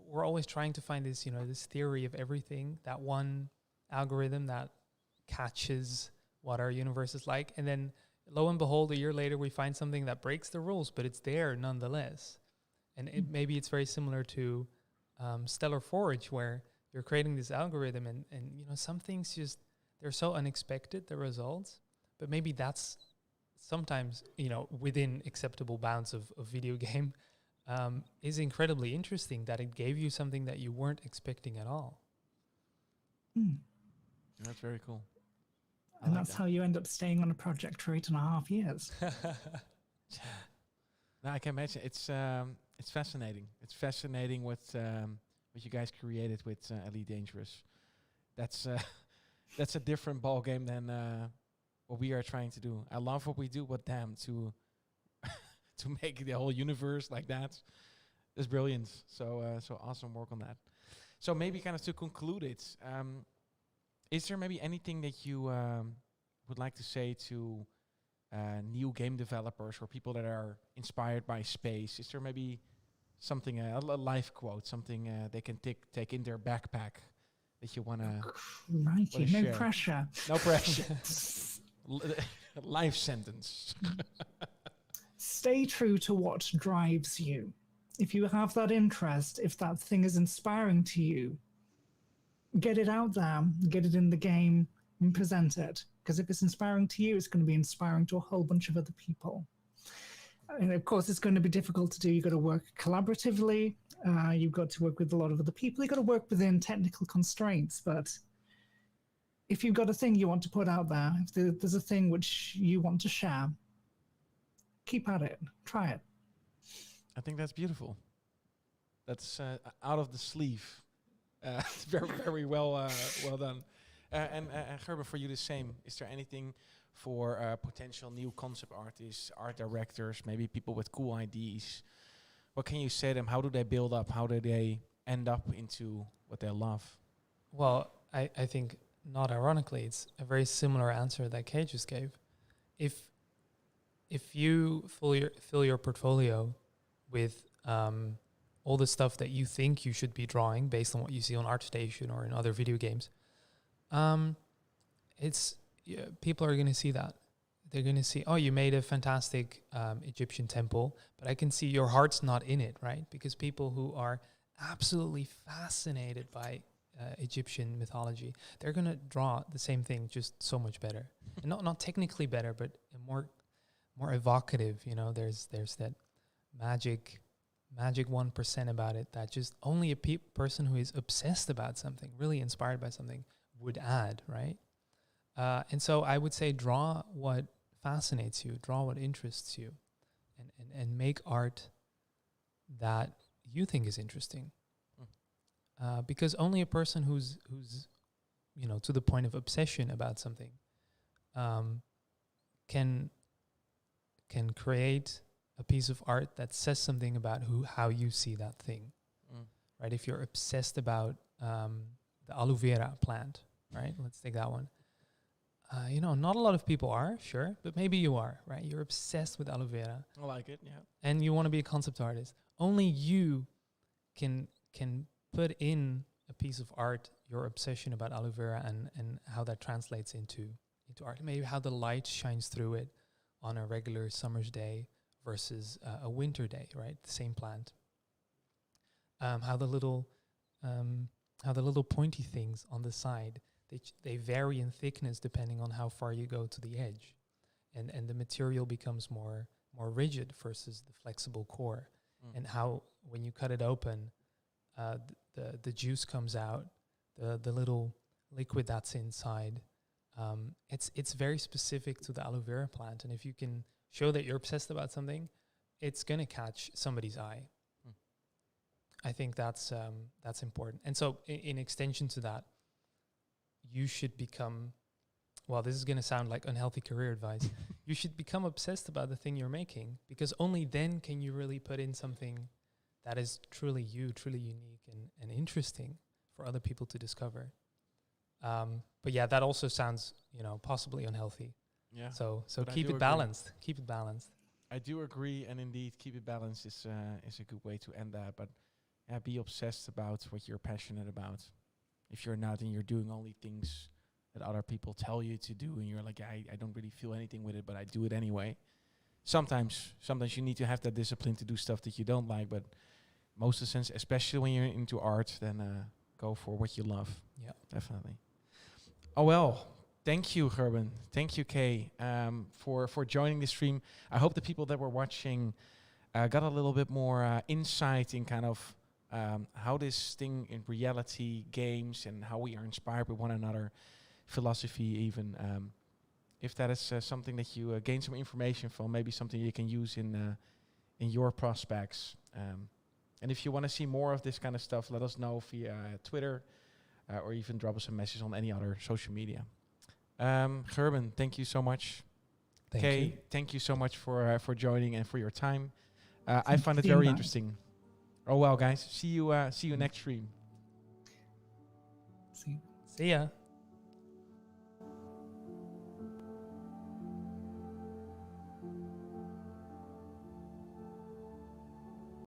We're always trying to find this, this theory of everything, that one algorithm that catches what our universe is like. And then lo and behold, a year later, we find something that breaks the rules, but it's there nonetheless. And maybe it's very similar to Stellar Forge, where you're creating this algorithm and some things just, they're so unexpected, the results, but maybe that's sometimes, within acceptable bounds of video game, is incredibly interesting, that it gave you something that you weren't expecting at all. That's very cool. And that's how you end up staying on a project for 8.5 years. No, I can imagine. It's fascinating. It's fascinating what you guys created with Elite Dangerous. That's a different ball game than what we are trying to do. I love what we do, but damn, to make the whole universe like that is brilliant. So awesome work on that. So maybe kind of to conclude it, is there maybe anything that you would like to say to new game developers or people that are inspired by space? Is there maybe something, a life quote, something they can take in their backpack that you want to no share? pressure. No pressure. Life sentence. Stay true to what drives you. If you have that interest, if that thing is inspiring to you, get it out there, get it in the game, and present it. Because if it's inspiring to you, it's going to be inspiring to a whole bunch of other people. And of course, it's going to be difficult to do. You've got to work collaboratively. You've got to work with a lot of other people. You've got to work within technical constraints. But if you've got a thing you want to put out there, if there's a thing which you want to share, keep at it. Try it. I think that's beautiful. That's out of the sleeve. Very, very well done. And Gerben, for you the same. Is there anything for potential new concept artists, art directors, maybe people with cool ideas? What can you say to them? How do they build up? How do they end up into what they love? Well, I think, not ironically, it's a very similar answer that Kay just gave. If you fill your portfolio with all the stuff that you think you should be drawing based on what you see on ArtStation or in other video games, people are going to see that. They're going to see, oh, you made a fantastic Egyptian temple, but I can see your heart's not in it, right? Because people who are absolutely fascinated by Egyptian mythology, they're going to draw the same thing, just so much better. And not technically better, but more evocative. There's that magic 1% about it that just only a person who is obsessed about something, really inspired by something, would add, right? And so I would say draw what fascinates you, draw what interests you, and make art that you think is interesting. Because only a person who's to the point of obsession about something can create a piece of art that says something about how you see that thing, right? If you're obsessed about the aloe vera plant, right? Let's take that one. Not a lot of people are, sure, but maybe you are, right? You're obsessed with aloe vera. I like it, yeah. And you want to be a concept artist. Only you can put in a piece of art your obsession about aloe vera and how that translates into art. Maybe how the light shines through it on a regular summer's day versus a winter day, right? The same plant. How the little pointy things on the side, they vary in thickness depending on how far you go to the edge, and the material becomes more rigid versus the flexible core, and how when you cut it open, the juice comes out, the little liquid that's inside. It's very specific to the aloe vera plant, and if you can show that you're obsessed about something, it's gonna catch somebody's eye. I think that's important. And so in extension to that, you should become, well, this is going to sound like unhealthy career advice. You should become obsessed about the thing you're making, because only then can you really put in something that is truly you, truly unique and interesting for other people to discover. But yeah, that also sounds, possibly unhealthy. Yeah. So But keep it balanced. Keep it balanced. I do agree, and indeed, keep it balanced is a good way to end that. But be obsessed about what you're passionate about. If you're not, and you're doing only things that other people tell you to do, and you're like, I don't really feel anything with it, but I do it anyway. sometimes you need to have that discipline to do stuff that you don't like, but most of the sense, especially when you're into art, then go for what you love. Yeah, definitely. Oh well, thank you, Gerben. Thank you, Kay, for joining the stream. I hope the people that were watching got a little bit more insight in kind of how this thing in reality, games, and how we are inspired by one another, philosophy even. If that is something that you gain some information from, maybe something you can use in your prospects. And if you want to see more of this kind of stuff, let us know via Twitter or even drop us a message on any other social media. Gerben, thank you so much. thank you. Thank you so much for joining and for your time. I Thank find it you, very Matt. interesting. Oh well, guys, see you next stream. See you. See ya.